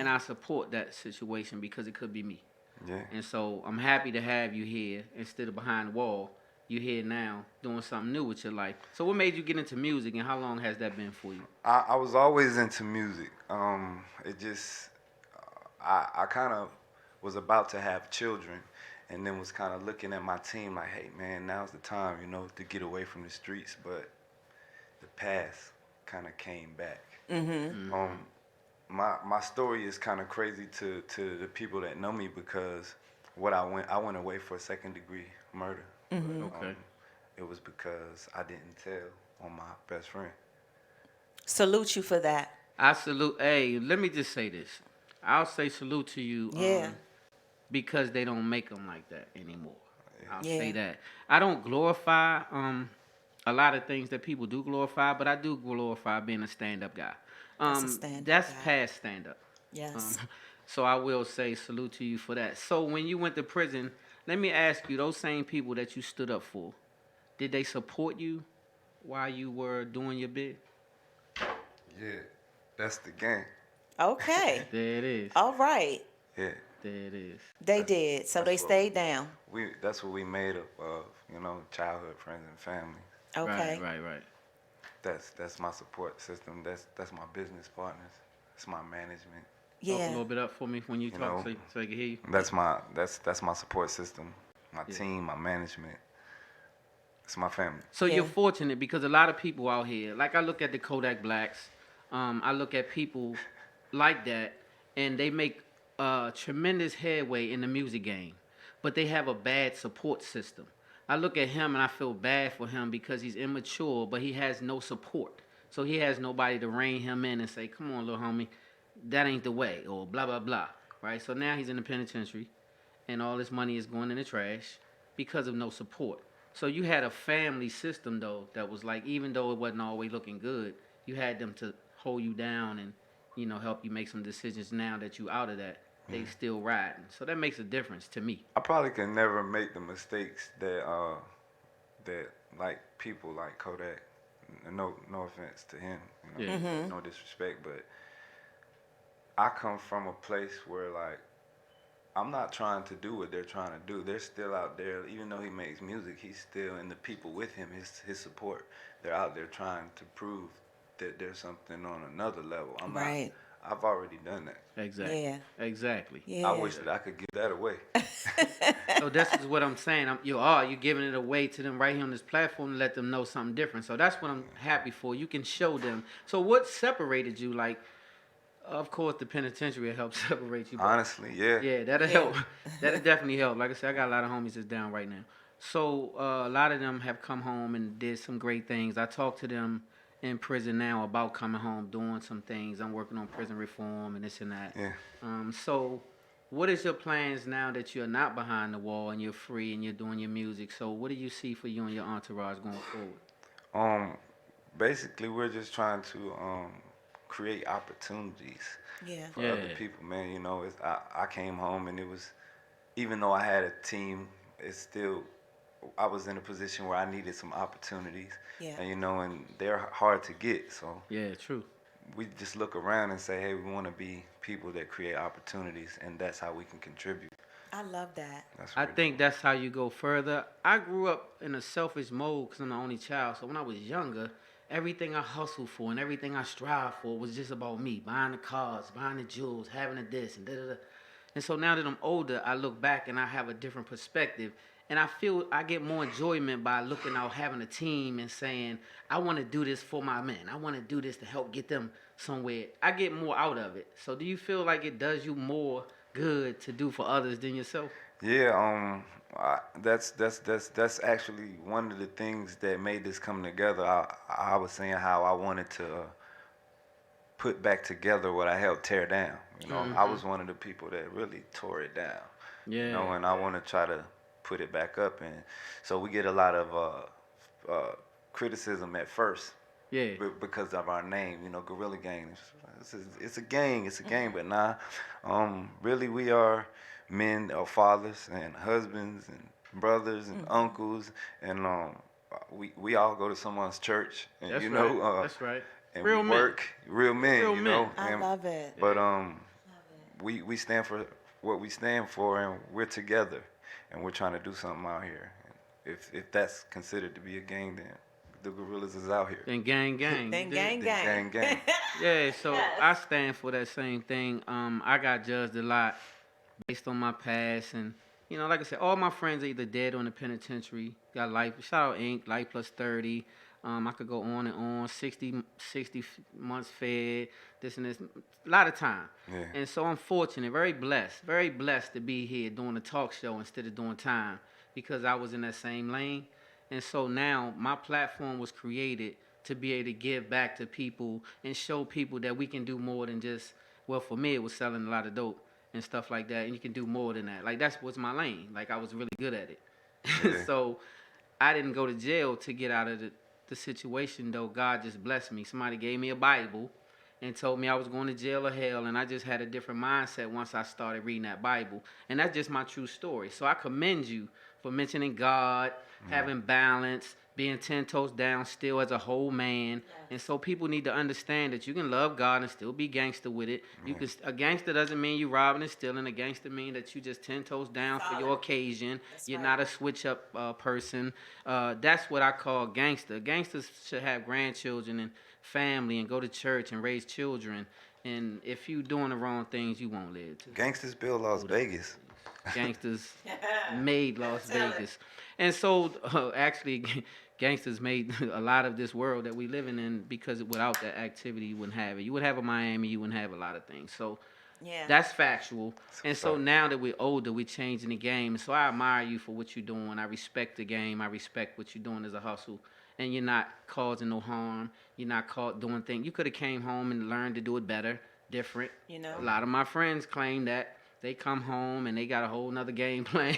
I support that situation because it could be me. Yeah. And so I'm happy to have you here instead of behind the wall. You're here now doing something new with your life. So what made you get into music, and how long has that been for you? I was always into music. It just, I kind of was about to have children, and then was kind of looking at my team like, hey man, now's the time, you know, to get away from the streets. But the past kind of came back. My story is kind of crazy to the people that know me, because I went away for a 2nd-degree murder. Okay. It was because I didn't tell on my best friend. Salute you for that. I salute. Hey, let me just say this. I'll say salute to you. Yeah. Because they don't make them like that anymore. I'll Yeah. say that. I don't glorify a lot of things that people do glorify, but I do glorify being a stand-up guy. That's past stand-up. Yes. So I will say salute to you for that. So when you went to prison, let me ask you, those same people that you stood up for, did they support you while you were doing your bid? Yeah, that's the game. Okay. There it is. All right. Yeah. There it is. They did. So they stayed down. That's what we made up of, you know, childhood friends and family. Okay. Right. That's my support system. That's my business partners. That's my management. Talk a little bit up for me when you talk, so I can hear you. That's my support system. My team, my management. It's my family. So you're fortunate, because a lot of people out here, like I look at the Kodak Blacks, I look at people like that, and they make tremendous headway in the music game, but they have a bad support system. I look at him and I feel bad for him because he's immature, but he has no support. So he has nobody to rein him in and say, come on, little homie, that ain't the way, or blah, blah, blah, right? So now he's in the penitentiary, and all this money is going in the trash because of no support. So you had a family system, though, that was like, even though it wasn't always looking good, you had them to hold you down and, you know, help you make some decisions. Now that you out of that, they still riding. So that makes a difference to me. I probably can never make the mistakes that like people like Kodak. No offense to him, you know, no disrespect, but I come from a place where, like, I'm not trying to do what they're trying to do. They're still out there. Even though he makes music, he's still, and the people with him, his support, they're out there trying to prove that there's something on another level. I've already done that. Exactly. Yeah. Exactly. Yeah. I wish that I could give that away. So this is what I'm saying. You're giving it away to them right here on this platform to let them know something different. So that's what I'm happy for. You can show them. So what separated you? Like, of course, the penitentiary helped separate you. Honestly, yeah. Yeah, that'll help. That'll definitely help. Like I said, I got a lot of homies that's down right now. So a lot of them have come home and did some great things. I talk to them in prison now about coming home, doing some things. I'm working on prison reform and this and that. Yeah. So what is your plans now that you're not behind the wall and you're free and you're doing your music? So what do you see for you and your entourage going forward? basically we're just trying to create opportunities for other people, man. You know, I came home and it was, even though I had a team, it's still, I was in a position where I needed some opportunities. And you know, and they're hard to get. So true. We just look around and say, hey, we want to be people that create opportunities, and that's how we can contribute. I love that. I think that's how you go further. I grew up in a selfish mode because I'm the only child. So when I was younger, everything I hustled for and everything I strived for was just about me. Buying the cars, buying the jewels, having a this and da-da-da. And so now that I'm older, I look back and I have a different perspective. And I feel I get more enjoyment by looking out, having a team and saying, I want to do this for my men. I want to do this to help get them somewhere. I get more out of it. So do you feel like it does you more good to do for others than yourself? Yeah, that's actually one of the things that made this come together. I was saying how I wanted to put back together what I helped tear down. You know, I was one of the people that really tore it down. Yeah. You know, and I want to try to put it back up, and so we get a lot of criticism at first. Yeah. Because of our name, you know, Guerrilla Gang. It's a gang, but nah. Really, we are men or fathers and husbands and brothers and uncles, and we all go to someone's church, and That's you know, right. That's right. And Real we men. work, real men, Real you know. men. I love it. But we stand for what we stand for, and we're together, and we're trying to do something out here. If that's considered to be a gang, then the Gorillas is out here. Then gang. Then gang. Gang. Yeah, so I stand for that same thing. I got judged a lot based on my past, and you know, like I said, all my friends are either dead or in the penitentiary. Got life. Shout out Inc. Life plus 30. I could go on and on. 60 months fed. This and this. A lot of time. Yeah. And so I'm fortunate, very blessed to be here doing a talk show instead of doing time, because I was in that same lane. And so now my platform was created to be able to give back to people and show people that we can do more than just, well, for me, it was selling a lot of dope and stuff like that. And you can do more than that. Like, that's what's my lane. Like, I was really good at it. Yeah. So I didn't go to jail to get out of the situation, though. God just blessed me. Somebody gave me a Bible and told me I was going to jail or hell, and I just had a different mindset once I started reading that Bible. And that's just my true story. So I commend you for mentioning God, having balance, being 10 toes down still as a whole man. And so people need to understand that you can love God and still be gangster with it. You can, a gangster doesn't mean you robbing and stealing. A gangster mean that you just 10 toes down for your occasion. You're not a switch up person. That's what I call gangster. Gangsters should have grandchildren and family and go to church and raise children. And if you doing the wrong things, you won't live. Gangsters build Las Vegas. Gangsters made Las Vegas. And so actually gangsters made a lot of this world that we living in, because without that activity you wouldn't have it. You would have a Miami, you wouldn't have a lot of things. So that's factual. And so now that we're older, we're changing the game. So I admire you for what you're doing. I respect the game. I respect what you're doing as a hustle. And you're not causing no harm. You're not caught doing things. You could have came home and learned to do it better, different. You know, a lot of my friends claim that they come home and they got a whole nother game plan,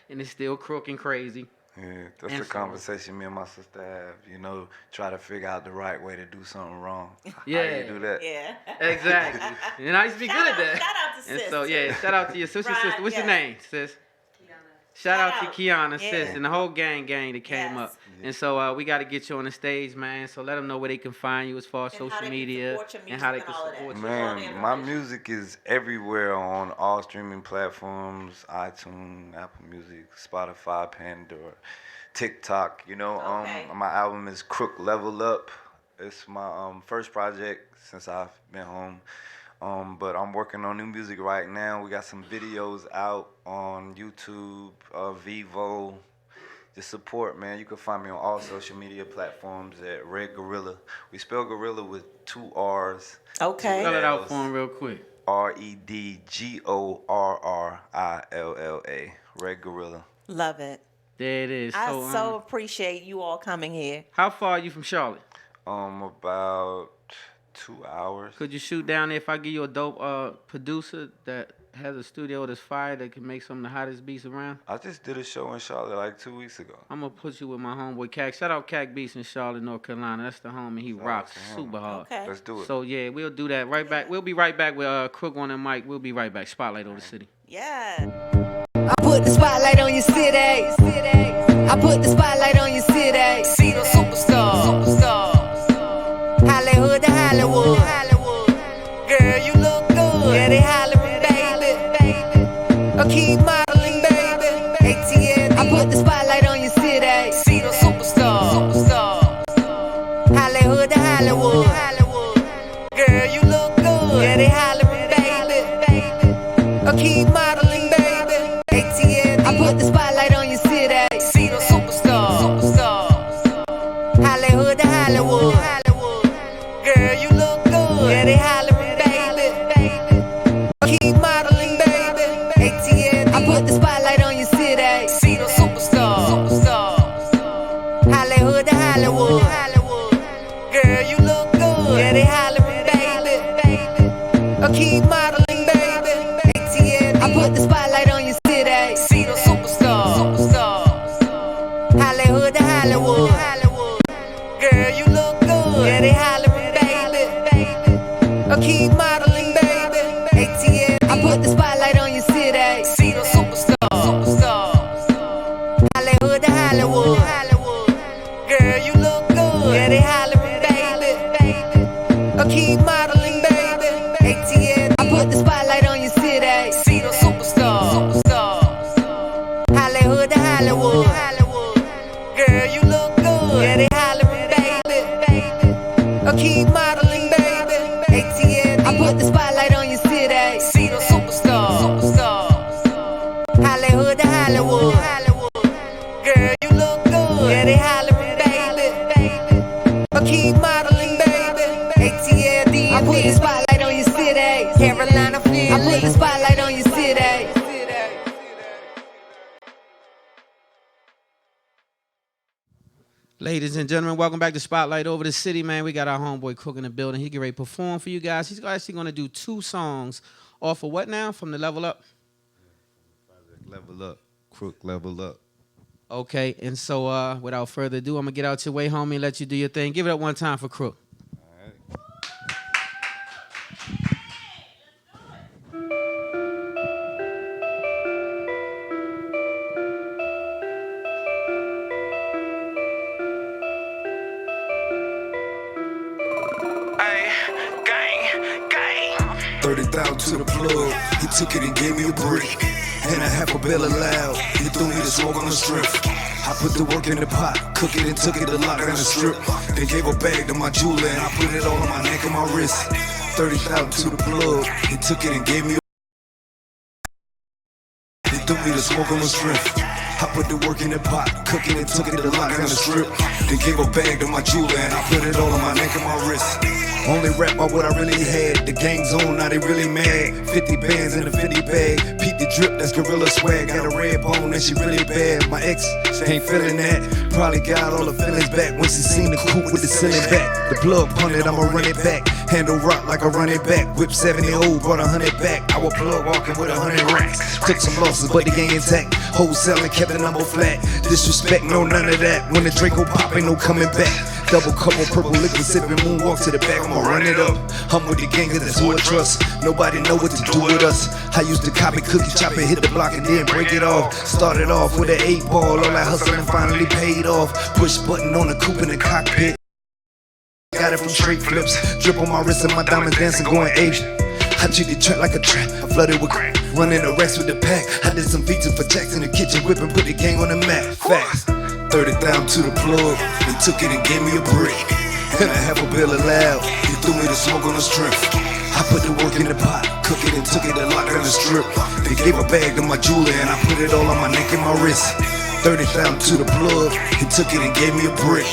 and it's still crook and crazy. Yeah, that's a conversation me and my sister have. You know, try to figure out the right way to do something wrong. Yeah, how you do that? Yeah, exactly. And I used to be good at that. Shout out to and sis. so shout out to your sister. Sister, what's your name, sis? Shout out to Kiana, sis, and the whole gang that came up. And so we got to get you on the stage, man. So let them know where they can find you as far as social media and how they can support you. Man, my music is everywhere on all streaming platforms: iTunes, Apple Music, Spotify, Pandora, TikTok. You know, my album is Crook Level Up. It's my first project since I've been home. But I'm working on new music right now. We got some videos out on YouTube, Vivo. Just support, man. You can find me on all social media platforms at Red Gorilla. We spell Gorilla with 2 R's. Okay. Spell it out for him real quick. REDGORRILLA. Red Gorilla. Love it. There it is. I so appreciate you all coming here. How far are you from Charlotte? About 2 hours. Could you shoot down there if I give you a dope producer that has a studio that's fire that can make some of the hottest beats around? I just did a show in Charlotte like 2 weeks ago. I'm gonna put you with my homeboy Cac. Shout out Cac Beats in Charlotte, North Carolina. That's the homie. He rocks super hard. Okay. Let's do it. So yeah, we'll do that right back. We'll be right back with Crook on and Mike. We'll be right back. Spotlight over the city. Yeah. I put the spotlight on your city. I put the spotlight on your city. See the superstar. Hollywood to Hollywood. Girl, you look good. Yeah, they hollering, baby. I keep modeling, baby. ATL. I put the spotlight on your city. See the superstar. Hollywood to Hollywood. Girl, you look good. Yeah, they hollering, baby. I keep modeling, baby. ATL. I put the spotlight on your city. See the superstar. Hollywood to Hollywood. Girl, you look good. Yeah, they hollering, baby. Keep modeling, baby. ATL. I put the spotlight on your city. See the superstar. Hollywood to Hollywood. Girl, you look good. Yeah, they hollering, baby. Keep modeling, baby. ATL. I put the spotlight on your city. See the superstar. Hollywood to Hollywood. Girl, you look good. Yeah, they hollering, baby. Keep modeling, baby. ATL. I put the spotlight on your city. See the superstar. Hollywood to Hollywood. Girl, you look good. Yeah, they hollering, baby. Keep modeling, baby. ATL. I put the spotlight on your city. See the superstar. Hollywood to Hollywood. Girl, you look good. Yeah, they hollering, baby. Keep modeling, baby. ATL. I put the spotlight on your city. See the superstar. Hollywood to Hollywood. Girl, you look good. Yeah, they hollering, baby. Keep modeling, baby. ATL. I put the spotlight on your city. Carolina, Philly. I put the spotlight on your city. Ladies and gentlemen, welcome back to Spotlight Over the City, man. We got our homeboy Crook in the building. He get ready to perform for you guys. He's actually going to do 2 songs off of what now? From the Level Up? Level Up. Crook Level Up. Okay, and so without further ado, I'm going to get out your way, homie, and let you do your thing. Give it up one time for Crook. To the plug, he took it and gave me a brick and a half a bill aloud. He threw me the smoke on the strip. I put the work in the pot, cook it and took it to lock down the strip. Then gave a bag to my jeweler and I put it all on my neck and my wrist. 30,000 to the plug, he took it and gave me a. He threw me the smoke on the strip. I put the work in the pot, cook it and took it to lock down the strip. Then gave a bag to my jeweler and I put it all on my neck and my wrist. Only rap about what I really had. The gang's on, now they really mad. 50 bands in a 50 bag. Pete the drip, that's gorilla swag. Got a red bone and she really bad. My ex ain't feeling that. Probably got all the feelings back when she seen the coupe with the ceiling back. The plug punted, I'ma run it back. Handle rock like a running back. Whip 70 old, brought 100 back. I was plug walking with 100 racks. Took some losses, but the gang intact. Wholesaling, kept the number flat. Disrespect, no none of that. When the Draco pop, ain't no coming back. Double cup of purple liquid, sipping moonwalk to the back. I'ma run it up. I'm with the gang, cause that's who I trust. Nobody know what to do with us. I used to copy, cookie, chop it, hit the block and then break it off. Started off with an 8 ball, all that hustling finally paid off. Push button on the coupe in the cockpit. Got it from straight flips. Drip on my wrist and my diamonds dancing, going Asian. I treat the trap like a trap. I flooded with crack, running the racks with the pack. I did some features for Jacks in the kitchen, whipping, put the gang on the map. Facts. 30,000 to the plug. He took it and gave me a brick and a half a bill aloud. He threw me the smoke on the strip. I put the work in the pot, cook it and took it to lock down the strip. They gave a bag to my jeweler and I put it all on my neck and my wrist. 30,000 to the plug. He took it and gave me a brick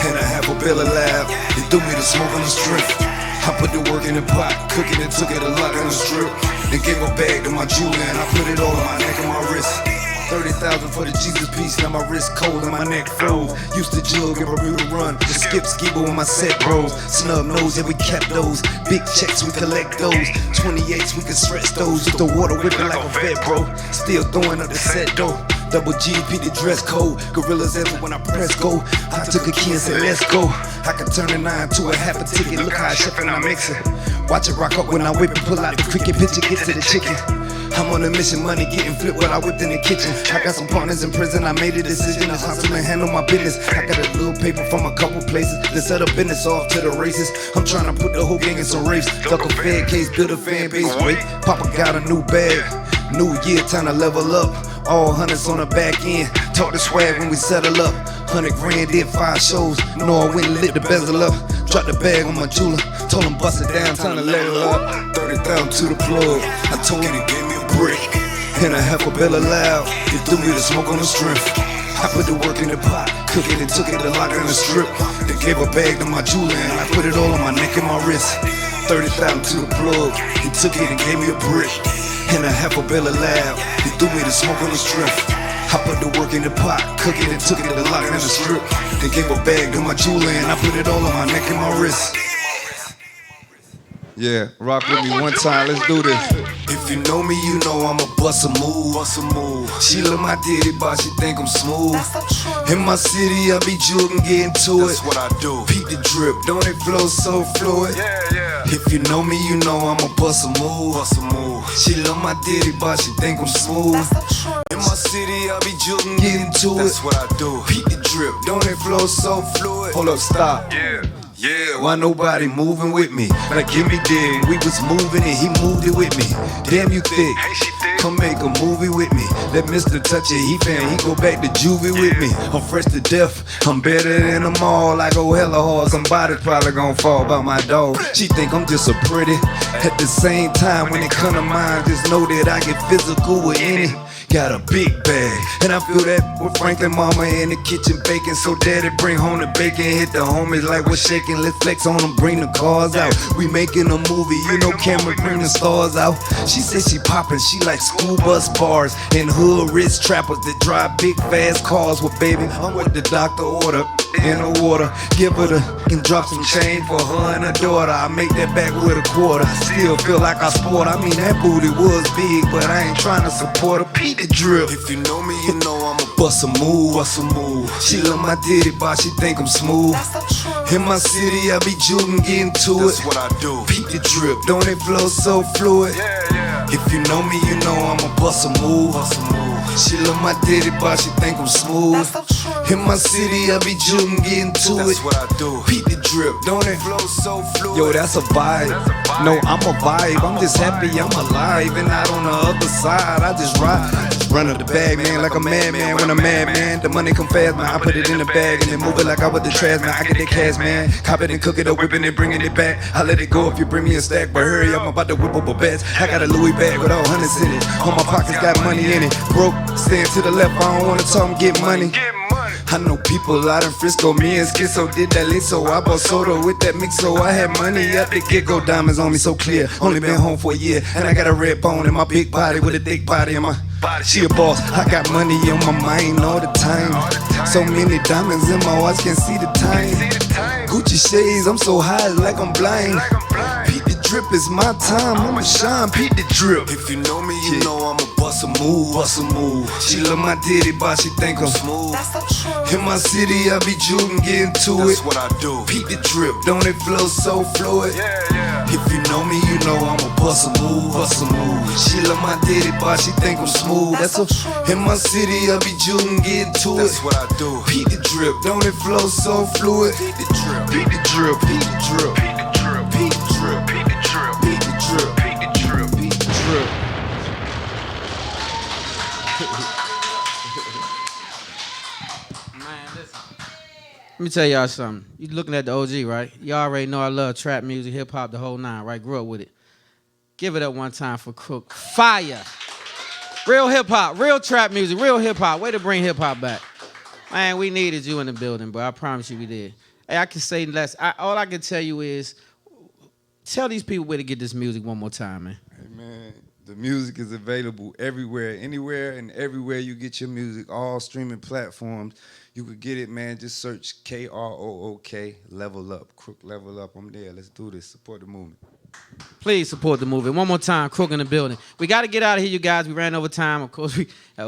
and a half a bill aloud. He threw me the smoke on the strip. I put the work in the pot, cook it and took it to lock down the strip. They gave a bag to my jeweler and I put it all on my neck and my wrist. 30,000 for the Jesus piece. Now my wrist cold and my neck froze. Used to jug and Bermuda run. Just skip skibo with my set bros. Snub nose, yeah, we kept those. Big checks, we collect those. 28s, we can stretch those. Just the water whipping like a vet, bro. Still throwing up the set though. Double GP, the dress code. Gorillas ever when I press go. I took a key and said, let's go. I can turn a 9 to a half a ticket. Look how I chef and I mix it. Watch it rock up when I whip and pull out the cricket picture. Get to the chicken. I'm on a mission, money getting flipped what I whipped in the kitchen. I got some partners in prison, I made a decision to hustle and handle my business. I got a little paper from a couple places to set up business off to the races. I'm trying to put the whole gang in some race. Duck a fan case, build a fan base. Wait, Papa got a new bag. New year, time to level up. All hundreds on the back end. Talk the swag when we settle up. 100 grand, did 5 shows. No, I went and lit the bezel up. Dropped the bag on my jeweler. Told him bust it down, time to level up. 30,000 to the plug. I told him to give me a brick. And a half a bill loud. He threw me the smoke on the strip. I put the work in the pot. Cook it and took it to lock in the strip. They gave a bag to my jeweler and I put it all on my neck and my wrist. 30,000 to the plug. He took it and gave me a brick. And a half a bill loud. He threw me the smoke on the strip. I put the work in the pot, cook it and took it to lock in the strip. They gave a bag to my jeweler and I put it all on my neck and my wrist. Yeah, rock with me one time, let's do this. If you know me, you know I'ma bust a move. She love my ditty, but she think I'm smooth. In my city, I be jugging, getting to it. That's what I do. Peep the drip, don't it flow so fluid? Yeah. If you know me, you know I'ma bust a move. She love my ditty, but she think I'm smooth. In my city, I be jugging, getting to it. That's what I do. Peep the drip, don't it flow so fluid? Hold up, stop. Yeah, why nobody moving with me? Like give me dick, we was moving and he moved it with me. Damn you thick, come make a movie with me. Let Mr. touch it, he fan, he go back to juvie with me. I'm fresh to death, I'm better than them all. I go hella hard, somebody probably gon' fall by my dog. She think I'm just a pretty. At the same time, when it come to mine, just know that I get physical with any. Got a big bag, and I feel that with Franklin mama in the kitchen baking. So daddy bring home the bacon, hit the homies like we're shaking. Let's flex on them, bring the cars out. We making a movie, you know camera bring the stars out. She said she poppin', she like school bus bars and hood rich trappers that drive big fast cars. Well baby, I'm what the doctor order in the water. Give her the and drop some change for her and her daughter. I make that back with a quarter. Still feel like I sport. I mean that booty was big, but I ain't trying to support her. Pete the drip. If you know me, you know I'ma bust a move. She love my ditty, but she think I'm smooth. In my city, I be jugging, getting to it. That's what I do. Pete the drip, don't it flow so fluid? If you know me, you know I'ma bust a move. She love my ditty, but she think I'm smooth. In my city, I be jugging, getting to it. That's what I do. Pete the drip, don't it flow so fluid? Yo, that's a vibe. No, I'm a vibe. I'm just happy I'm alive. And out on the other side, I just ride. Run up the bag, man, like a madman. When I'm mad, man, the money come fast, man. I put it in the bag and then move it like I was the trash, man. I get the cash, man. Cop it and cook it up, whipping it, bringing it back. I let it go if you bring me a stack, but hurry up, I'm about to whip up a batch. I got a Louis bag with all hundreds in it. All my pockets got money in it. Broke, stand to the left, I don't wanna talk and get money. I know people out in Frisco, me and Schizo did that lit, so I bought soda with that mix, so I had money up to get-go. Diamonds on me so clear, only been home for a year, and I got a red bone in my big body with a thick body in my body. She a boss, I got money on my mind all the time. So many diamonds in my watch, can't see the time. Gucci shades, I'm so high like I'm blind. Pete the drip is my time, I'ma shine. Pete the drip. If you know me, you know I'ma bust a move. She love my ditty, but she think I'm smooth. In my city, I be jugging, getting to it. That's what I do. Pete the drip, don't it flow so fluid? If you know me, you know I'ma bust a move. She love my ditty, but she think I'm smooth. That's a, in my city, I be jugging, getting to it. That's what I do. Pete the drip, don't it flow so fluid? Pete the drip, Pete the drip, Pete the drip, Pete the drip, Pete the drip, Pete the drip, Pete the drip, Pete the drip, Pete the drip. Let me tell y'all something. You looking at the OG, right? You already know I love trap music, hip hop, the whole nine, right? Grew up with it. Give it up one time for Crook. Fire. Real hip hop, real trap music, real hip hop. Way to bring hip hop back. Man, we needed you in the building, bro. I promise you we did. Hey, I can say less. All I can tell you is, tell these people where to get this music one more time, man. Hey, man, The music is available everywhere, anywhere and everywhere you get your music, all streaming platforms. You could get it, man. Just search KROOK, Level Up, Crook Level Up. I'm there. Let's do this. Support the movement. Please support the movement. One more time, Crook in the building. We got to get out of here, you guys. We ran over time. Of course, I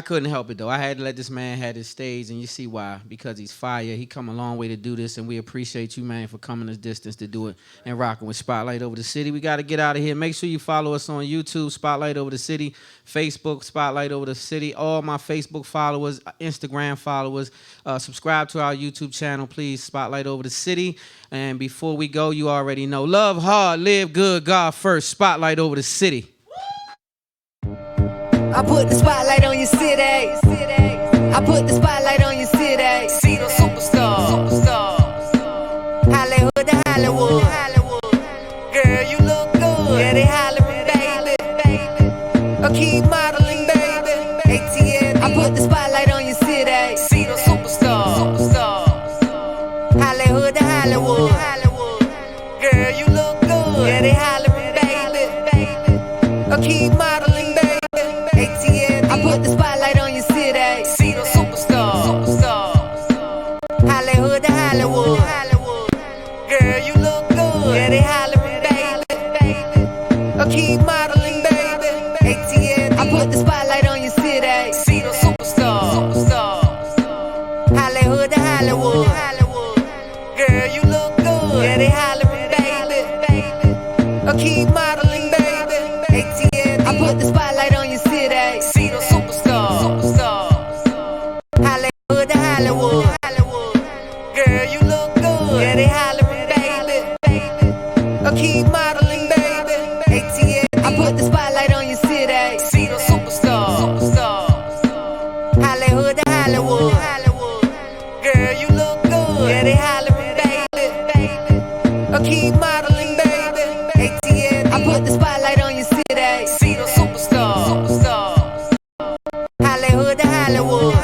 couldn't help it, though. I had to let this man have his stage, and you see why. Because he's fire. He come a long way to do this, and we appreciate you, man, for coming this distance to do it and rocking with Spotlight Over the City. We got to get out of here. Make sure you follow us on YouTube, Spotlight Over the City, Facebook, Spotlight Over the City. All my Facebook followers, Instagram followers, subscribe to our YouTube channel, please, Spotlight Over the City. And before we go, you already know, love hard, live good, God first, Spotlight Over the City. I put the spotlight on your city. I put the spotlight on your city. See the superstars. Hollywood to Hollywood. Girl, you look good. Yeah, they hollering, baby. I keep modeling, baby. ATL. I put the spotlight on your city. See the superstars. Hollywood to Hollywood. Girl, you look good. Yeah, they hollering, baby. I keep modeling, baby. ATL. I put the spotlight on your city. See the superstars. Hollywood to Hollywood. Girl, you look good. Yeah, they hollering, baby. I keep modeling, baby. ATL. I put the spotlight on your city. See the superstars. Hollywood to Hollywood. Girl, you look good. Yeah, they hollering, baby. I keep modeling, baby. ATL. I put the spotlight on your city. See the superstars. Hollywood to Hollywood. Girl, you look good. Yeah, they hollering, baby. I keep modeling, baby. ATL. I put the spotlight on your city. See the superstars. Hollywood to Hollywood. Girl, you look good. Yeah, they hollering, baby. I keep modeling, baby. ATL. I put the spotlight on your city. See the superstars. Hollywood to Hollywood.